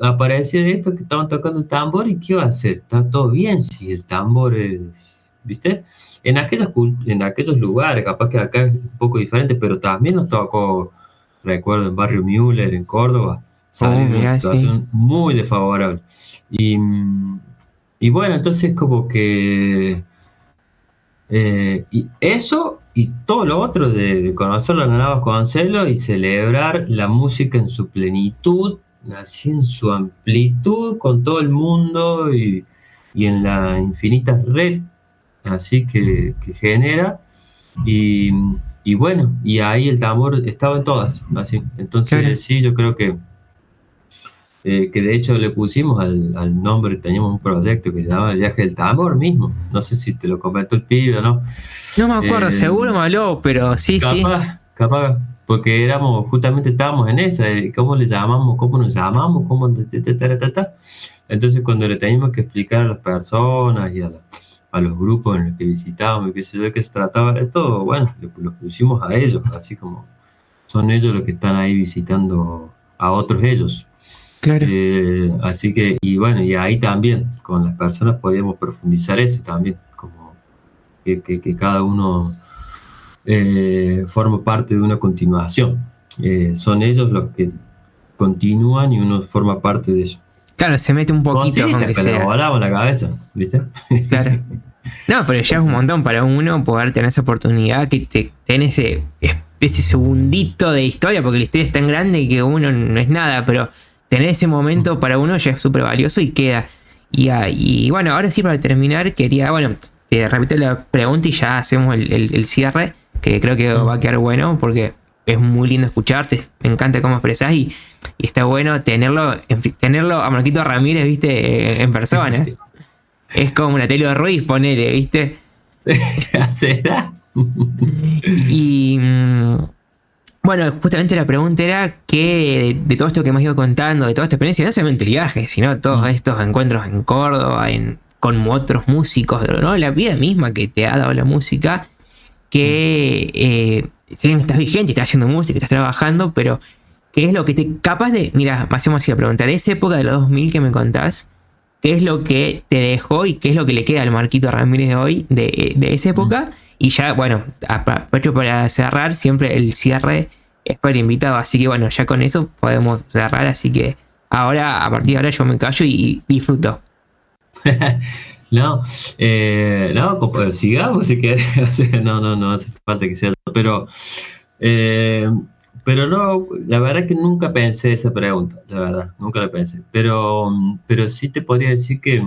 aparecía esto que estaban tocando el tambor, ¿y qué iba a hacer? Está todo bien si el tambor es, ¿viste? En aquellos lugares, capaz que acá es un poco diferente, pero también nos tocó, recuerdo, en Barrio Müller, en Córdoba, salir de una Mirá, sí. situación muy desfavorable. Y, y bueno, entonces como que y eso y todo lo otro de conocer la Nana Vasconcelos y celebrar la música en su plenitud, así en su amplitud, con todo el mundo y en la infinita red así que genera. Y, y bueno, y ahí el tambor estaba en todas, así. Claro. Entonces sí, yo creo que de hecho le pusimos al nombre, teníamos un proyecto que se llamaba El Viaje del Tambor mismo. No sé si te lo comentó el pibe o no. No me acuerdo, Eh, seguro me habló, pero sí, sí. capaz, porque justamente estábamos en esa, de cómo le llamamos, cómo nos llamamos, cómo ta. Entonces cuando le teníamos que explicar a las personas y a los grupos en los que visitábamos y qué sé yo, de qué se trataba esto, bueno, los pusimos a ellos, así como son ellos los que están ahí visitando a otros ellos. Claro. Así que, y bueno, y ahí también con las personas podíamos profundizar eso también, como que cada uno forma parte de una continuación. Son ellos los que continúan y uno forma parte de eso. Claro, se mete un Vos poquito, sí, aunque te la sea. volamos la cabeza, ¿viste? Claro. No, pero ya es un montón para uno poder tener esa oportunidad, que te tenés ese segundito de historia, porque la historia es tan grande que uno no es nada, pero tener ese momento para uno ya es súper valioso y queda. Y bueno, ahora sí, para terminar, quería, bueno, te repito la pregunta y ya hacemos el cierre, que creo que va a quedar bueno, porque es muy lindo escucharte, me encanta cómo expresás y está bueno tenerlo a Marquito Ramírez, viste, en persona. Es como una Taylor Ruiz, ponele, ¿viste? ¿Será? Y bueno, justamente la pregunta era que de todo esto que hemos ido contando, de toda esta experiencia, no solamente el viaje, sino todos estos encuentros en Córdoba, con otros músicos, ¿no? La vida misma que te ha dado la música, que si bien estás vigente, estás haciendo música, estás trabajando, pero ¿qué es lo que te... Capaz de... Mira, hacemos así la pregunta, de esa época de los 2000 que me contás, ¿qué es lo que te dejó y qué es lo que le queda al Marquito Ramírez de hoy, de esa época? Y ya, bueno, aprovecho para cerrar, siempre el cierre es para el invitado, así que bueno, ya con eso podemos cerrar, así que ahora, a partir de ahora yo me callo y disfruto. No, sigamos si querés. No hace falta que sea. Pero, eh, pero no, la verdad que nunca pensé esa pregunta, la verdad, nunca la pensé. Pero sí te podría decir que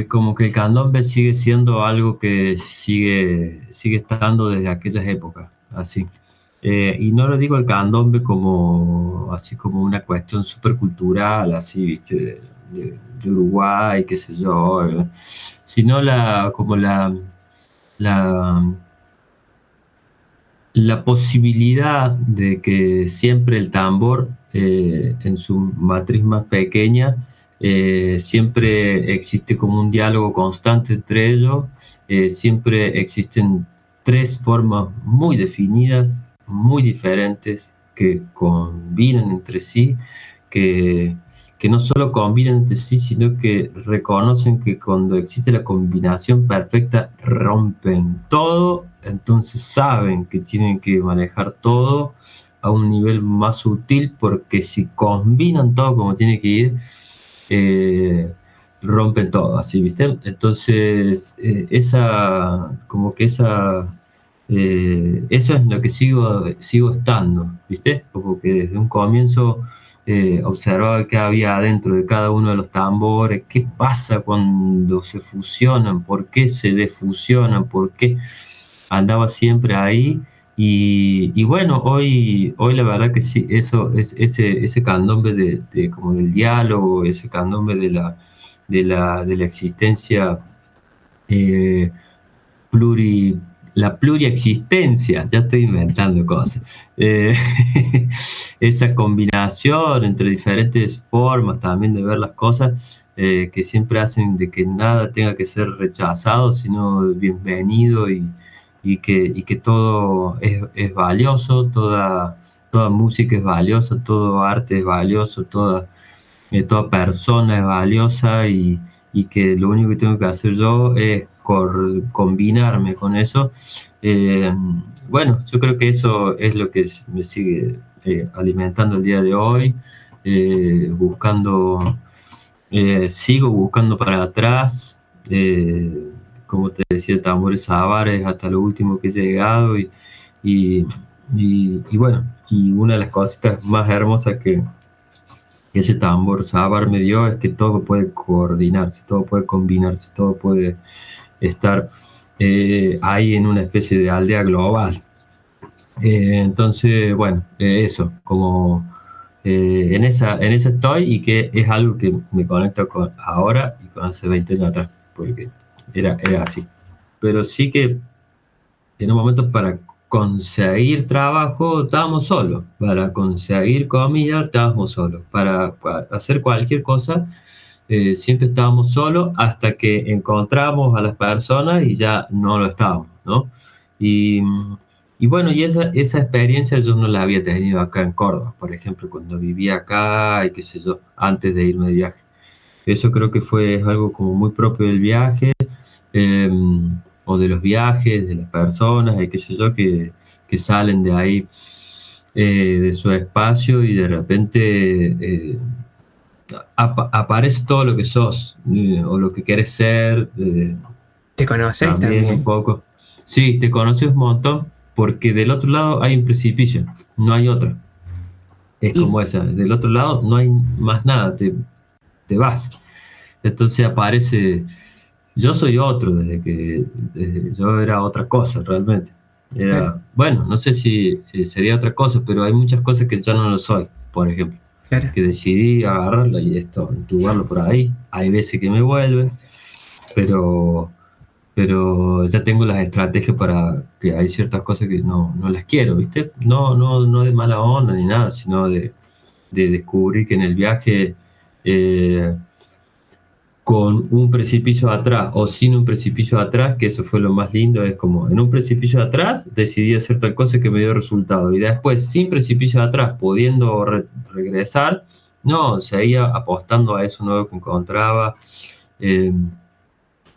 como que el candombe sigue siendo algo que sigue estando desde aquellas épocas, así. Y no lo digo el candombe como así como una cuestión súper cultural, así, viste, de Uruguay, qué sé yo, sino como la, la posibilidad de que siempre el tambor, en su matriz más pequeña, siempre existe como un diálogo constante entre ellos, siempre existen tres formas muy definidas, muy diferentes, que combinan entre sí, que, que no solo combinan entre sí, sino que reconocen que cuando existe la combinación perfecta rompen todo, entonces saben que tienen que manejar todo a un nivel más sutil, porque si combinan todo como tiene que ir, eh, rompen todo, así, ¿viste? Entonces, como que eso es lo que sigo estando, ¿viste? Como que desde un comienzo observaba qué había adentro de cada uno de los tambores, qué pasa cuando se fusionan, por qué se defusionan, por qué andaba siempre ahí. Y bueno, hoy la verdad que sí, eso es ese candombe como del diálogo, ese candombe de la existencia, eh, pluri, la pluriexistencia, ya estoy inventando cosas. Eh, esa combinación entre diferentes formas también de ver las cosas, que siempre hacen de que nada tenga que ser rechazado, sino bienvenido, y que todo es valioso, toda música es valiosa, todo arte es valioso, toda persona es valiosa, y que lo único que tengo que hacer yo es combinarme con eso. Eh, bueno, yo creo que eso es lo que me sigue alimentando el día de hoy, sigo buscando para atrás, como te decía, tambores sabares hasta lo último que he llegado, y, y bueno, y una de las cositas más hermosas que ese tambor Sabar me dio es que todo puede coordinarse, todo puede combinarse, todo puede estar ahí en una especie de aldea global. Entonces, bueno, eso, como en esa estoy, y que es algo que me conecta con ahora y con hace 20 años atrás, porque era así. Pero sí que en un momento, para conseguir trabajo estábamos solos, para conseguir comida estábamos solos, para hacer cualquier cosa siempre estábamos solos, hasta que encontramos a las personas y ya no lo estábamos, ¿no? Y, y bueno, y esa experiencia yo no la había tenido acá en Córdoba, por ejemplo, cuando vivía acá y qué sé yo, antes de irme de viaje. Eso creo que fue algo como muy propio del viaje, eh, o de los viajes, de las personas, y qué sé yo, que salen de ahí, de su espacio, y de repente aparece todo lo que sos, o lo que quieres ser, ¿Te conoces también un también? poco. Sí, te conoces un montón, porque del otro lado hay un precipicio, no hay otra. Es Y como esa, del otro lado no hay más nada, te vas. Entonces aparece, yo soy otro desde yo era otra cosa realmente. claro, Bueno, no sé si sería otra cosa, pero hay muchas cosas que ya no lo soy, por ejemplo, claro. que decidí agarrarlo y esto, entubarlo por ahí. Hay veces que me vuelve, pero, pero ya tengo las estrategias para que hay ciertas cosas que no las quiero, ¿viste? No de mala onda ni nada, sino de descubrir que en el viaje, eh, con un precipicio atrás o sin un precipicio atrás, que eso fue lo más lindo, es como en un precipicio atrás decidí hacer tal cosa que me dio resultado, y después sin precipicio atrás, pudiendo regresar, no, seguía apostando a eso nuevo que encontraba. Eh,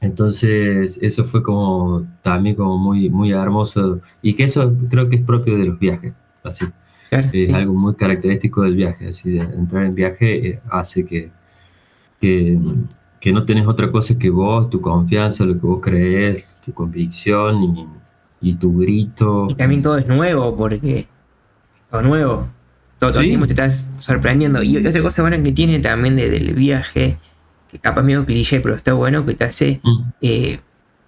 entonces eso fue como también como muy, muy hermoso, y que eso creo que es propio de los viajes, así. Claro, Es sí. algo muy característico del viaje, así de entrar en viaje, hace que, que no tenés otra cosa que vos, tu confianza, lo que vos crees, tu convicción, y tu grito. Y también todo es nuevo, porque todo nuevo. Todo el Sí. tiempo te estás sorprendiendo. Y otra cosa buena que tiene también del viaje, que capaz medio cliché, pero está bueno, que te hace Mm,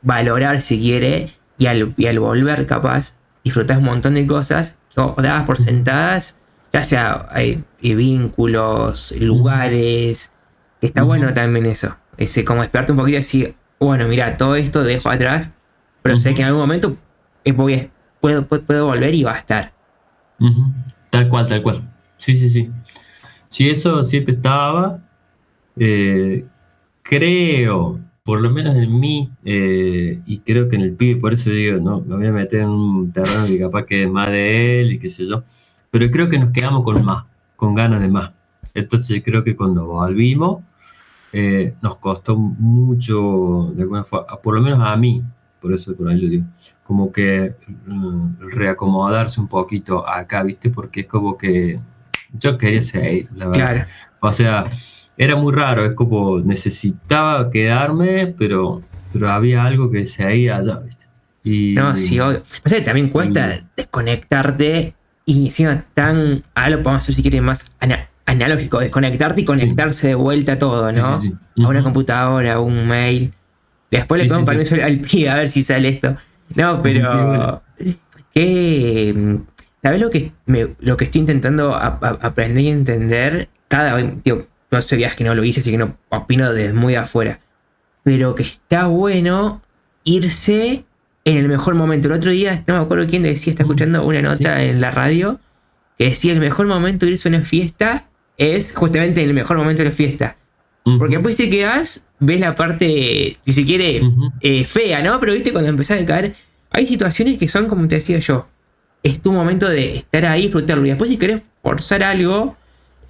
valorar si quiere, y al volver capaz, disfrutás un montón de cosas que o dabas por sentadas, ya sea vínculos, lugares, que está bueno también eso. Ese como despertarte un poquito y decir, bueno, mira, todo esto dejo atrás, pero sé que en algún momento puedo volver y va a estar. ujú. Tal cual, tal cual. Sí, sí, sí. Sí, eso siempre estaba. eh, Creo, por lo menos en mí, y creo que en el pibe, por eso digo, no, me voy a meter en un terreno que capaz que es más de él y qué sé yo, pero creo que nos quedamos con más, con ganas de más. Entonces creo que cuando volvimos, nos costó mucho, de alguna forma, por lo menos a mí, por eso por ahí lo digo, como que reacomodarse un poquito acá, ¿viste? Porque es como que yo quería seguir, la verdad. Claro. O sea, era muy raro, es como necesitaba quedarme, pero había algo que seguía allá, ¿viste? No, Y, sí, obvio. O sea, también y cuesta desconectarte y encima ahora lo podemos hacer si quieres más analógico, desconectarte y sí, conectarse de vuelta a todo, sí, sí, ¿no? sí. A una Ujú. computadora, a un mail. Después le Sí, sí, pedimos sí. permiso al pibe a ver si sale esto. No, Sí, bueno. pero que ¿sabes lo que estoy intentando aprender y entender? Cada vez, tío, no sé viaje que no lo hice, así que no opino desde muy afuera. Pero que está bueno irse en el mejor momento. El otro día, no me acuerdo quién decía, está Mm, escuchando una sí. nota en la radio, que decía el mejor momento de irse a una fiesta es justamente en el mejor momento de la fiesta. Porque Ujú, después te quedas, ves la parte, si se quiere, ujú. fea, ¿no? Pero viste, cuando empezás a caer, hay situaciones que son como te decía yo. Es tu momento de estar ahí, disfrutarlo. Y después, si querés forzar algo,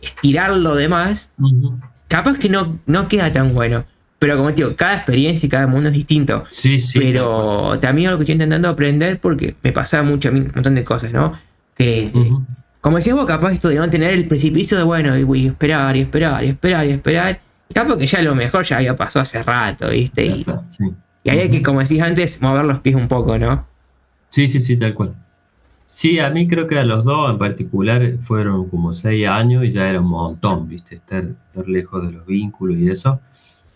estirar lo demás, Ujú. capaz que no queda tan bueno. Pero como te digo, cada experiencia y cada mundo es distinto. Sí, sí, tal cual. Pero también algo que estoy intentando aprender, porque me pasaba mucho a mí un montón de cosas, ¿no? Que, Ujú. como decías vos, capaz esto de no tener el precipicio de, bueno, y esperar, y esperar, y esperar, y esperar. Y capaz que ya lo mejor ya había pasado hace rato, ¿viste? Ya Y, está, sí. y había que, Ujú. como decís antes, mover los pies un poco, ¿no? Sí, sí, sí, tal cual. Sí, a mí creo que a los dos en particular fueron como 6 años y ya era un montón, ¿viste? Estar lejos de los vínculos y eso.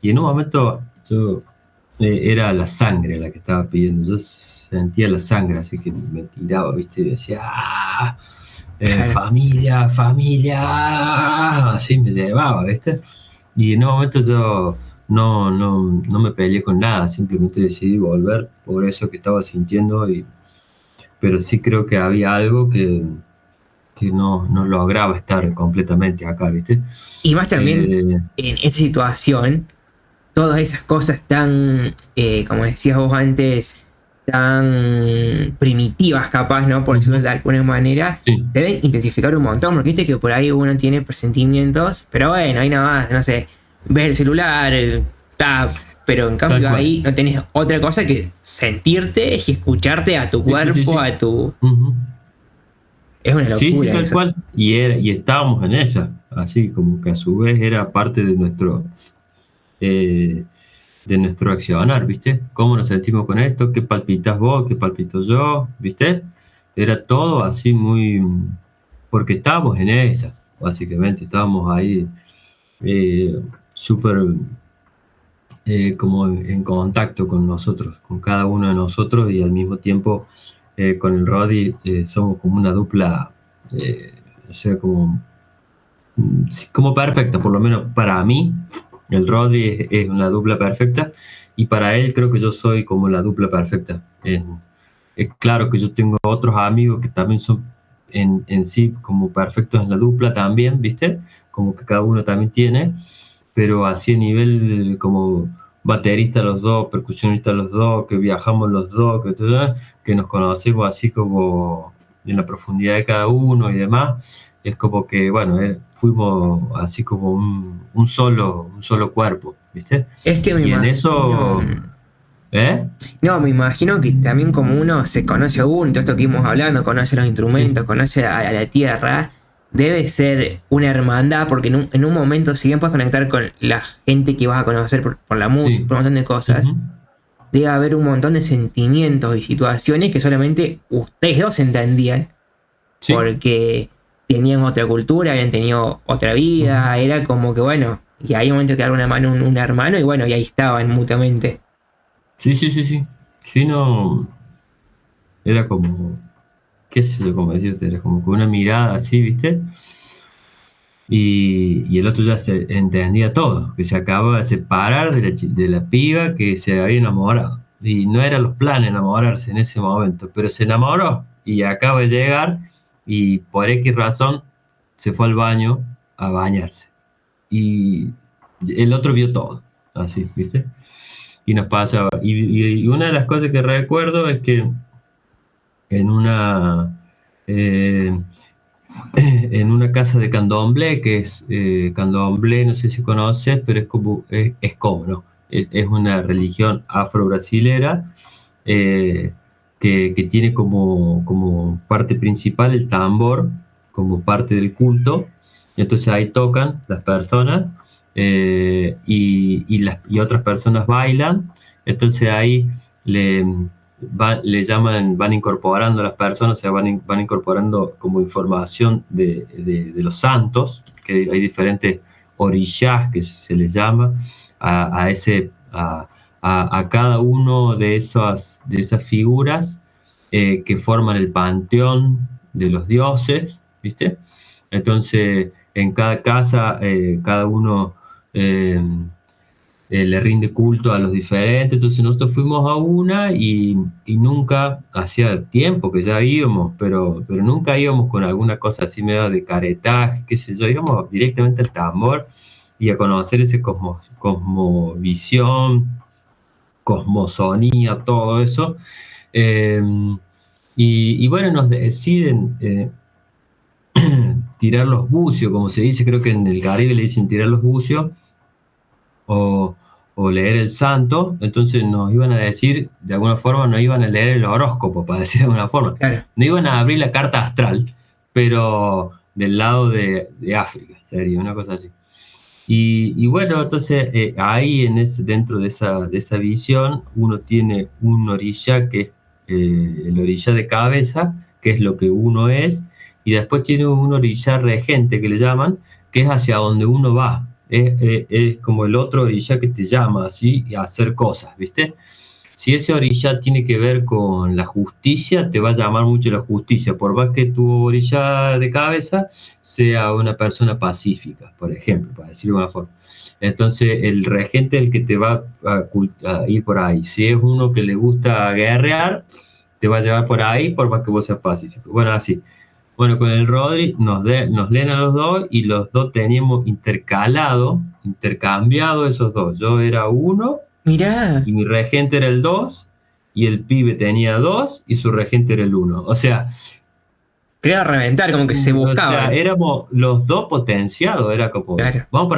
Y en un momento yo era la sangre la que estaba pidiendo. Yo sentía la sangre, así que me tiraba, ¿viste? Y decía, "Ah, Claro. familia, familia", así me llevaba, ¿viste? Y en un momento yo no me peleé con nada, simplemente decidí volver por eso que estaba sintiendo, pero sí creo que había algo que no lograba estar completamente acá, ¿viste? Y más también Eh, en esa situación, todas esas cosas tan, como decías vos antes, tan primitivas capaz, ¿no? Por decirlo Ujú, de alguna manera, sí, se deben intensificar un montón, porque viste que por ahí uno tiene presentimientos, pero bueno, ahí nada más, no sé, ves el celular, pero en tal cambio cual. ahí no tenés otra cosa que sentirte y escucharte a tu Sí, sí, sí, cuerpo, sí. a tu... Ujú. Es una Sí, sí, locura tal eso. cual. Y estábamos en ella, así como que a su vez era parte eh, de nuestro accionar, ¿viste? ¿Cómo nos sentimos con esto? ¿Qué palpitas vos? ¿Qué palpito yo? ¿Viste? Era todo así muy... Porque estábamos en esa, básicamente, estábamos ahí súper como en contacto con nosotros, con cada uno de nosotros y al mismo tiempo con el Roddy somos como una dupla, o sea, sí, como perfecta, por lo menos para mí, el Roddy es una dupla perfecta y para él creo que yo soy como la dupla perfecta. Es claro que yo tengo otros amigos que también son en sí como perfectos en la dupla también, ¿viste? Como que cada uno también tiene, pero así a nivel como baterista los dos, percusionista los dos, que viajamos los dos, que nos conocemos así como en la profundidad de cada uno y demás, es como que, bueno, fuimos así como un solo cuerpo, ¿viste? Es que me Y en imagino... eso, ¿eh? No, me imagino que también como uno se conoce a uno, todo esto que íbamos hablando, conoce los Sí, instrumentos, conoce a la tierra, debe ser una hermandad, porque en un momento, si bien puedes conectar con la gente que vas a conocer por la música, sí. por un montón de cosas, Ujú. debe haber un montón de sentimientos y situaciones que solamente ustedes dos entendían. Sí. Porque tenían otra cultura, habían tenido otra vida, era como que bueno, y ahí un momento que dar una mano un hermano y bueno, y ahí estaban mutuamente. Sí. Sí, no. Era como, qué sé yo, cómo decirte, era como con una mirada así, ¿viste? Y el otro ya se entendía todo, que se acababa de separar de la piba que se había enamorado. Y no eran los planes enamorarse en ese momento, pero se enamoró y acaba de llegar y por X razón se fue al baño a bañarse. Y el otro vio todo, así, ¿viste? Y nos pasaba. Y una de las cosas que recuerdo es que en una... en una casa de candomblé, que es candomblé, no sé si conoces, pero es como, ¿no? Es una religión afro-brasilera que tiene como parte principal el tambor, como parte del culto. Entonces ahí tocan las personas y otras personas bailan. Entonces ahí le llaman, van incorporando a las personas, o sea, van incorporando como información de los santos, que hay diferentes orishas que se les llama, a cada uno de esas figuras que forman el panteón de los dioses, ¿viste? Entonces, en cada casa, cada uno le rinde culto a los diferentes. Entonces nosotros fuimos a una y nunca, hacía tiempo que ya íbamos, pero nunca íbamos con alguna cosa así medio de caretaje, qué sé yo, íbamos directamente al tambor y a conocer ese cosmovisión, cosmosonía, todo eso. Y bueno, nos deciden tirar los bucios, como se dice, creo que en el Caribe le dicen tirar los bucios, o leer el santo. Entonces nos iban a decir, de alguna forma, no iban a leer el horóscopo, para decir de alguna forma. Claro. No iban a abrir la carta astral, pero del lado de África, sería una cosa así. Y bueno, entonces ahí dentro de esa visión, uno tiene un orilla que es el orilla de cabeza, que es lo que uno es, y después tiene un orilla regente, que le llaman, que es hacia donde uno va. Es como el otro orilla que te llama así a hacer cosas, ¿viste? Si ese orilla tiene que ver con la justicia, te va a llamar mucho la justicia, por más que tu orilla de cabeza sea una persona pacífica, por ejemplo, para decirlo de una forma. Entonces, el regente es el que te va a ir por ahí. Si es uno que le gusta guerrear, te va a llevar por ahí, por más que vos seas pacífico. Bueno, así. Bueno, con el Rodri nos leen a los dos y los dos teníamos intercambiado esos dos. Yo era uno. Mirá. Y mi regente era el 2, y el pibe tenía 2, y su regente era el 1. O sea... Quería reventar, como que se buscaban. O sea, éramos los dos potenciados, era como, claro, vamos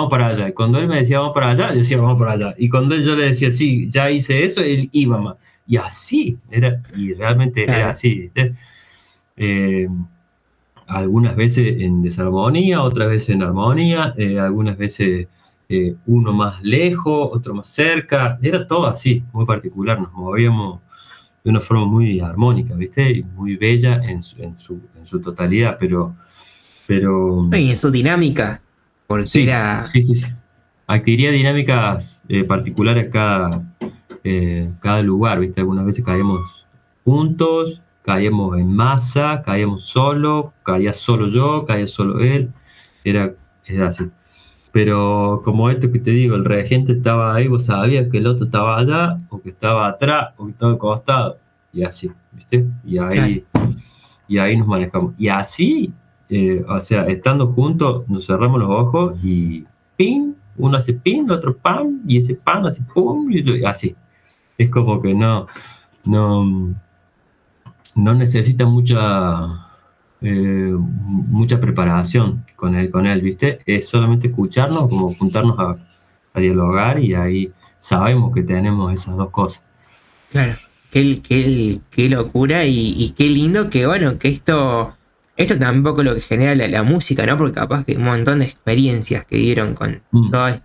para allá. Y cuando él me decía, vamos para allá, yo decía, vamos para allá. Y cuando yo le decía, sí, ya hice eso, él iba más. Y así, y realmente claro, era así, ¿viste? Algunas veces en desarmonía, otras veces en armonía, algunas veces... uno más lejos, otro más cerca, era todo así, muy particular, nos movíamos de una forma muy armónica, ¿viste? Y muy bella en su totalidad, pero... Y en su dinámica, porque sí, era... Sí. Adquiría dinámicas particulares cada lugar, ¿viste? Algunas veces caíamos juntos, caíamos en masa, caíamos solo, caía solo yo, caía solo él, era así. Pero como esto que te digo, el regente estaba ahí, vos sabías que el otro estaba allá, o que estaba atrás, o que estaba al costado, y así, ¿viste? Y ahí nos manejamos. Y así, o sea, estando juntos, nos cerramos los ojos y ping, uno hace ping, el otro pam, y ese pam hace pum, y así. Es como que no necesita mucha preparación con él, ¿viste? Es solamente escucharnos, como juntarnos a dialogar, y ahí sabemos que tenemos esas dos cosas. Claro, qué locura y qué lindo que, bueno, que esto tampoco lo que genera la música, ¿no? Porque capaz que un montón de experiencias que dieron con todas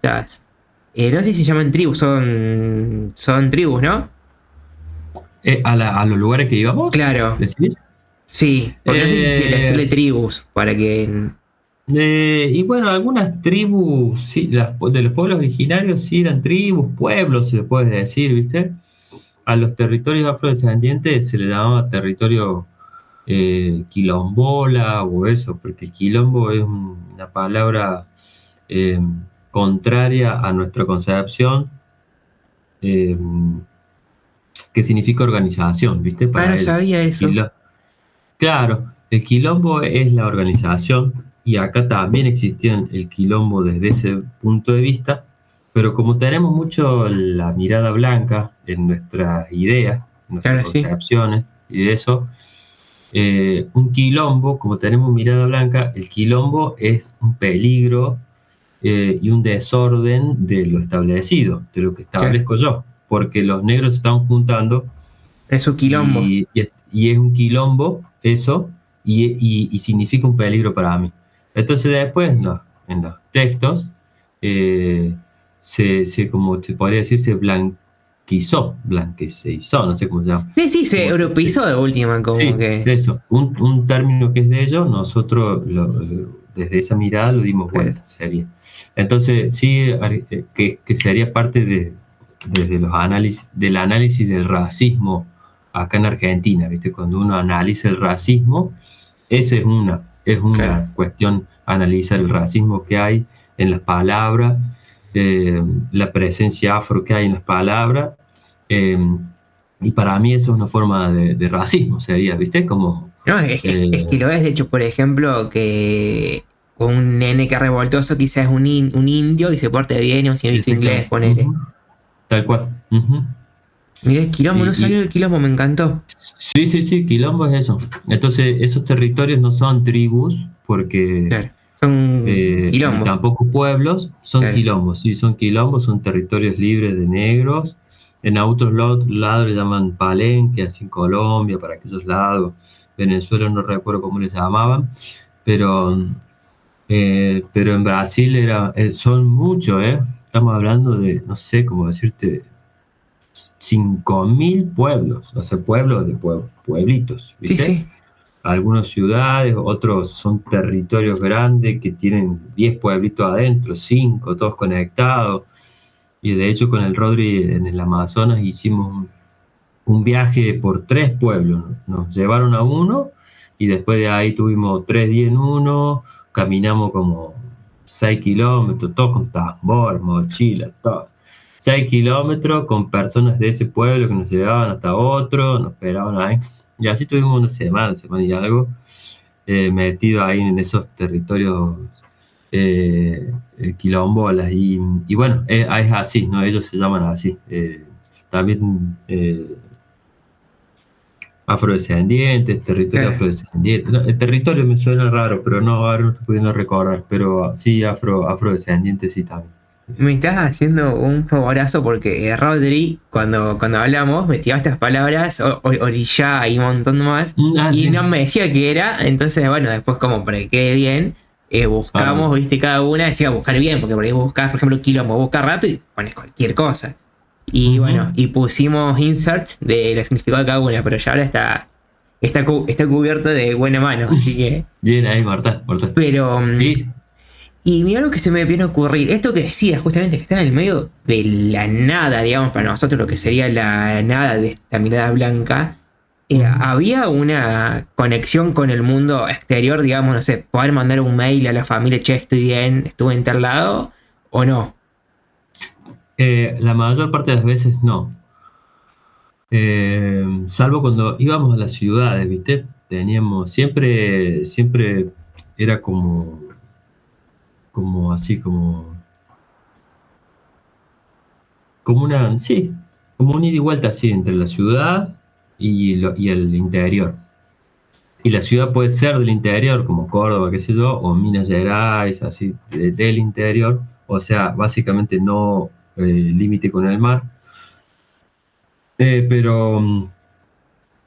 No sé si se llaman tribus, son tribus, ¿no? A los lugares que íbamos, Claro, ¿decís? sí, porque no sé si decirle Eh, tribus para que... y bueno, algunas tribus, sí, de los pueblos originarios sí eran tribus, pueblos, se le puede decir, ¿viste? A los territorios afrodescendientes se le llamaba territorio quilombola o eso, porque el quilombo es una palabra eh, contraria a nuestra concepción, eh, que significa organización, ¿viste? Ah, Para no ellos. sabía eso. Claro, el quilombo es la organización y acá también existía el quilombo desde ese punto de vista, pero como tenemos mucho la mirada blanca en nuestras ideas, en nuestras Claro, sí. concepciones y de eso, un quilombo, como tenemos mirada blanca, el quilombo es un peligro y un desorden de lo establecido, de lo que Claro. establezco yo, porque los negros se están juntando Es un quilombo. y es un quilombo eso y significa un peligro para mí. Entonces después en los textos como se podría decir, se blanquecizó, no sé cómo se llama. Sí, sí, se Como europeizó de última, como sí, que... eso, un término que es de ellos, nosotros desde esa mirada lo dimos Claro, vuelta, sería. Entonces, sí, que sería parte desde los análisis, del análisis del racismo acá en Argentina, ¿viste? Cuando uno analiza el racismo, esa es claro. una cuestión, analizar el racismo que hay en las palabras, la presencia afro que hay en las palabras, eh, y para mí eso es una forma de racismo, sería, ¿viste? Como, No, es que lo ves, de hecho, por ejemplo, que con un nene que es revoltoso quizás es un indio y se porte bien y un señorito inglés, exactamente. ponele. Ujú, tal cual. Ujú. Mirá, el quilombo, no Y sabía el quilombo, me encantó. sí, sí, sí, quilombo es eso. Entonces, esos territorios no son tribus, porque Claro, son ni quilombo. tampoco pueblos, son Claro, quilombos, sí, son quilombos, son territorios libres de negros. En otros lados le llaman palenque, así en Colombia, para aquellos lados. Venezuela no recuerdo cómo les llamaban, pero, pero en Brasil son muchos, ¿eh? Estamos hablando de, no sé cómo decirte, 5.000 pueblos, o sea, pueblos de pueblitos, sí, ¿viste? sí. Algunas ciudades, otros son territorios grandes que tienen 10 pueblitos adentro, 5 todos conectados. Y de hecho con el Rodri en el Amazonas hicimos un viaje por 3 pueblos. Nos llevaron a uno y después de ahí tuvimos 3 días en uno, caminamos como 6 kilómetros, todo con tambor, mochila, todo. 6 kilómetros con personas de ese pueblo que nos llevaban hasta otro, nos esperaban ahí. Y así tuvimos una semana y algo, metido ahí en esos territorios quilombolas. Y bueno, es así, ¿no? Ellos se llaman así. También afrodescendientes, territorio Claro. afrodescendiente. No, el territorio me suena raro, pero no, ahora no estoy pudiendo recordar. Pero sí, afrodescendientes sí también. Me estás haciendo un favorazo porque Rodri, cuando hablamos, metió estas palabras, orillá y un montón más, Ah, y sí. no me decía qué era, entonces, bueno, después como para que quede bien, Ah, buscamos, viste, cada una, decía buscar bien, porque por ahí buscas, por ejemplo, quilombo, busca rápido y pones cualquier cosa. Y bueno, ujú. y pusimos inserts de lo significado de cada una, pero ya ahora está cubierto de buena mano, así que... Bien ahí, Marta, Marta. Pero Sí, y mira lo que se me viene a ocurrir. Esto que decías, justamente, que está en el medio de la nada, digamos, para nosotros lo que sería la nada de esta mirada blanca. ujú. ¿Había una conexión con el mundo exterior, digamos, no sé, poder mandar un mail a la familia, che, estoy bien, estuve en tal lado, o no? La mayor parte de las veces no. Salvo cuando íbamos a las ciudades, ¿viste? Siempre era como así, como una, sí, como un ida y vuelta así entre la ciudad y el interior. Y la ciudad puede ser del interior, como Córdoba, qué sé yo, o Minas Gerais, así, del interior, o sea, básicamente no límite con el mar. Pero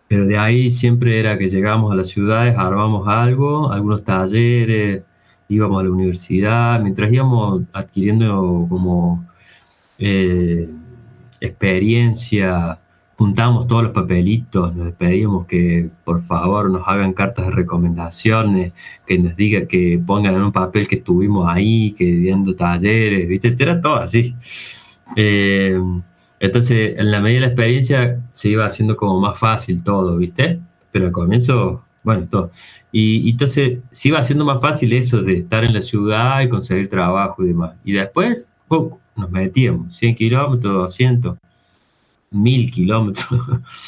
de ahí siempre era que llegábamos a las ciudades, armamos algo, algunos talleres, íbamos a la universidad, mientras íbamos adquiriendo como eh, experiencia, juntamos todos los papelitos, nos pedíamos que por favor nos hagan cartas de recomendaciones, que nos digan, que pongan en un papel que estuvimos ahí, que viendo talleres, ¿viste? Era todo así. Eh, entonces, en la medida de la experiencia se iba haciendo como más fácil todo, ¿viste? Pero al comienzo, bueno, todo. Y entonces se iba haciendo más fácil eso de estar en la ciudad y conseguir trabajo y demás. Y después nos metíamos, 100 kilómetros, 200, 1000 kilómetros,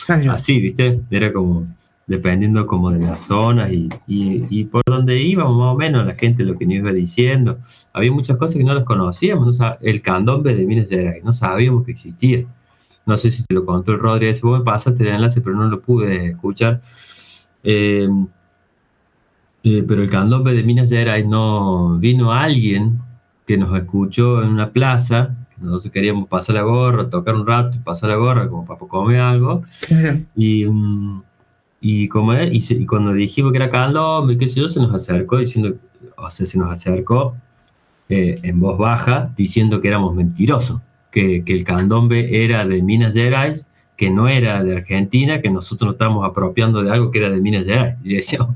Claro. así, ¿viste? Era como, dependiendo como de las zonas y por donde íbamos más o menos, la gente lo que nos iba diciendo. Había muchas cosas que no las conocíamos, el candombe de Minas Gerais, no sabíamos que existía. No sé si te lo contó el Rodri, ese vos me pasaste el enlace, pero no lo pude escuchar. Eh, pero el candombe de Minas Gerais no vino alguien que nos escuchó en una plaza, que nosotros queríamos pasar la gorra, tocar un rato y pasar la gorra como para comer algo, Claro. y comer, y cuando dijimos que era candombe, qué sé yo, se nos acercó diciendo, o sea, se nos acercó en voz baja diciendo que éramos mentirosos, que el candombe era de Minas Gerais, que no era de Argentina, que nosotros nos estábamos apropiando de algo que era de Minas Gerais. Y decíamos,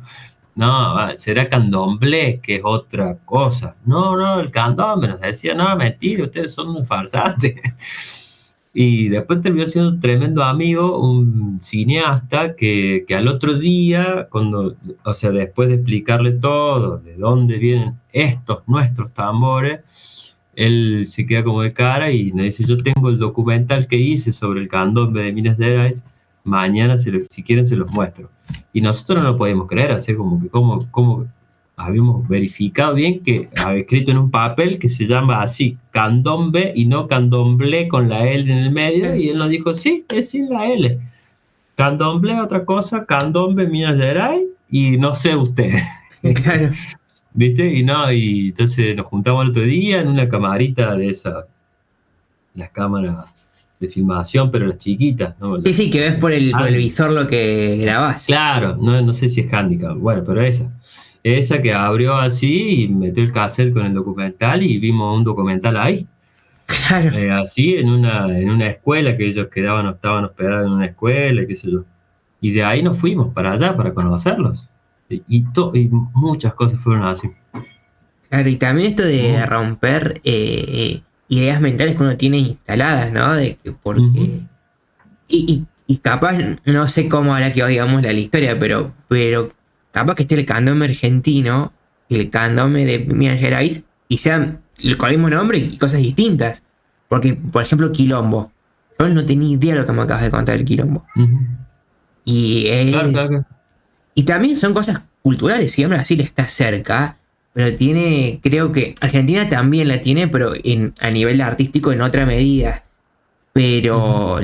no, será candomblé, que es otra cosa. No, no, el candombe nos decía, no, mentira, ustedes son unos farsantes. Y después terminó siendo un tremendo amigo, un cineasta que al otro día, cuando, o sea, después de explicarle todo, de dónde vienen estos nuestros tambores, él se queda como de cara y me dice, yo tengo el documental que hice sobre el candombe de Minas Gerais, mañana si quieren se los muestro. Y nosotros no lo podíamos creer, así como que como habíamos verificado bien que había escrito en un papel que se llama así, candombe y no candomblé con la L en el medio, y él nos dijo, sí, es sin la L. Candomblé otra cosa, candombe Minas Gerais, y no sé usted. Claro. ¿Viste? Y no, y entonces nos juntamos el otro día en una camarita de esas, las cámaras de filmación, pero las chiquitas, ¿no? Sí, sí, que ves por el Ah, visor lo que grabás. claro, no sé si es handicap, bueno, pero esa que abrió así y metió el cassette con el documental y vimos un documental ahí. Claro. Así en una escuela, que ellos estaban hospedados en una escuela, qué sé yo. Y de ahí nos fuimos para allá para conocerlos. Y muchas cosas fueron así. Claro, y también esto de Ujú, romper ideas mentales que uno tiene instaladas, ¿no? De que ujú, porque. Y capaz, no sé cómo hará que oigamos la historia, pero capaz que esté el candombe argentino y el candombe de Minas Gerais y sean con el mismo nombre y cosas distintas. Porque, por ejemplo, Quilombo. Yo no tenía idea de lo que me acabas de contar el Quilombo. ujú. Y, Claro, claro, claro. y también son cosas culturales. Si Brasil está cerca, pero tiene, creo que Argentina también la tiene, pero a nivel artístico en otra medida. Ujú, Pero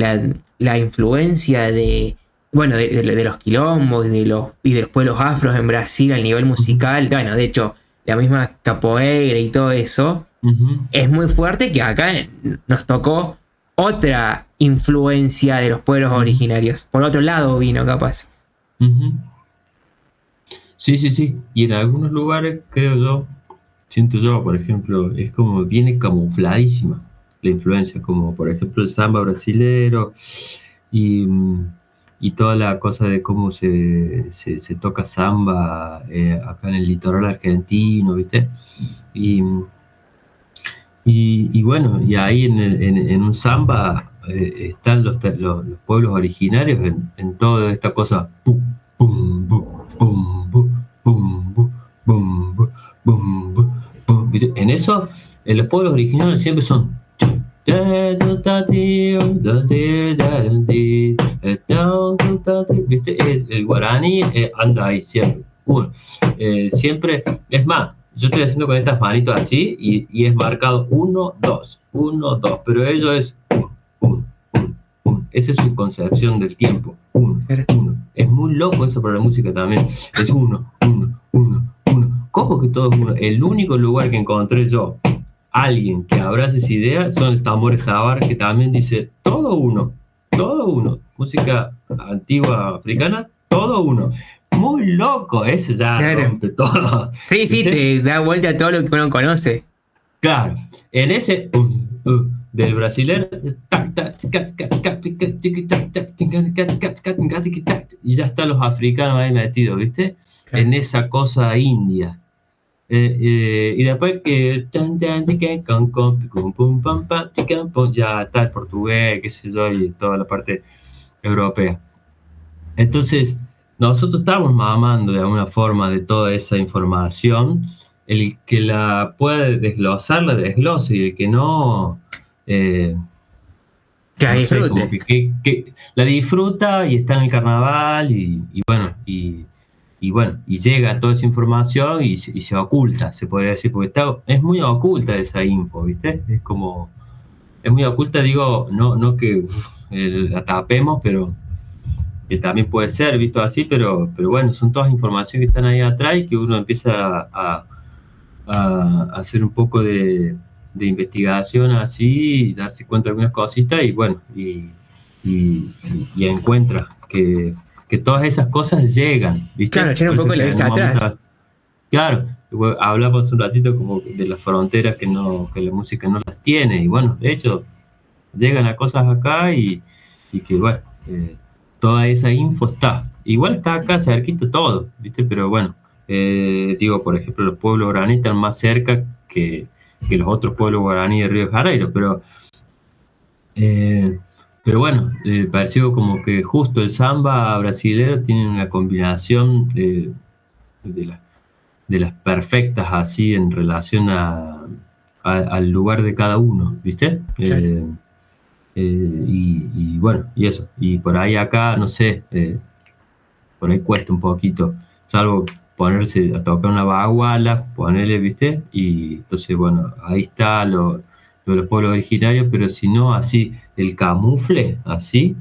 la influencia de, bueno, de los quilombos y de los pueblos afros en Brasil a nivel ujú, musical, bueno, de hecho, la misma capoeira y todo eso, ujú, es muy fuerte que acá nos tocó otra influencia de los pueblos ujú, originarios. Por otro lado vino, capaz. ujú. Sí, sí, sí. Y en algunos lugares, creo yo, siento yo, por ejemplo, es como viene camufladísima la influencia, como por ejemplo el samba brasilero y, y toda la cosa de cómo se toca samba acá en el litoral argentino, ¿viste? Y, y bueno, y ahí en un samba están los pueblos originarios en toda esta cosa. Pum, pum, bu, pum, bu, pum, bu, pum, bu, pum, bu, pum. ¿Viste? En eso, los pueblos originarios siempre son. ¿Viste? El guaraní anda ahí siempre. Uno. Siempre, es más, yo estoy haciendo con estas manitos así y es marcado 1, 2, 1, 2, pero ello es 1, 1, 1, 1. Esa es su concepción del tiempo. 1, 1. Es muy loco eso para la música también. Es 1, 1, 1, 1. ¿Cómo que todo es uno? El único lugar que encontré yo, alguien que abrace esa idea, son los tambores Sabar, que también dice todo uno, todo uno. Música antigua africana, todo uno. Muy loco, eso ya Claro. rompe todo, Sí, sí, ¿viste? te da vuelta a todo lo que uno conoce. Claro, en ese del brasilero, y ya están los africanos ahí metidos, ¿viste? Claro. En esa cosa india. Y después que ya está el portugués, qué sé yo, y toda la parte europea. Entonces, nosotros estamos mamando de alguna forma de toda esa información. El que la puede desglosar, la desglose, y el que no, Que la no sé, como disfrute. que la disfruta y está en el carnaval y bueno, y bueno, y llega toda esa información y se oculta, se podría decir, porque es muy oculta esa info, ¿viste? Es muy oculta, digo, no que la tapemos, pero que también puede ser visto así, pero bueno, son todas informaciones que están ahí atrás y que uno empieza a hacer un poco de investigación así y darse cuenta de algunas cositas y bueno, y encuentra que todas esas cosas llegan, Claro, ¿viste? echar un Por eso poco que la en vista un atrás. momento, claro, hablamos un ratito como de las fronteras que la música no las tiene y bueno, de hecho, llegan a cosas acá y que bueno, toda esa info está. Igual está acá cerquita todo, ¿viste? Pero bueno, digo, por ejemplo, los pueblos guaraníes están más cerca que los otros pueblos guaraníes de Río de Janeiro, eh, pero bueno, percibo como que justo el samba brasilero tiene una combinación de, la- de las perfectas así en relación al lugar de cada uno, ¿viste? Claro. Y bueno, y eso. Y por ahí acá, no sé, por ahí cuesta un poquito, salvo ponerse a tocar una baguala, ponerle, ¿viste? Y entonces, bueno, ahí está lo de los pueblos originarios, pero si no, así, el camufle, así,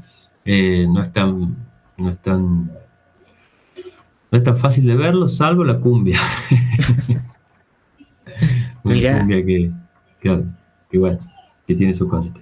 no es tan, no es tan, no es tan fácil de verlo, salvo la cumbia. Una Mira, cumbia que, bueno, que tiene su cosita.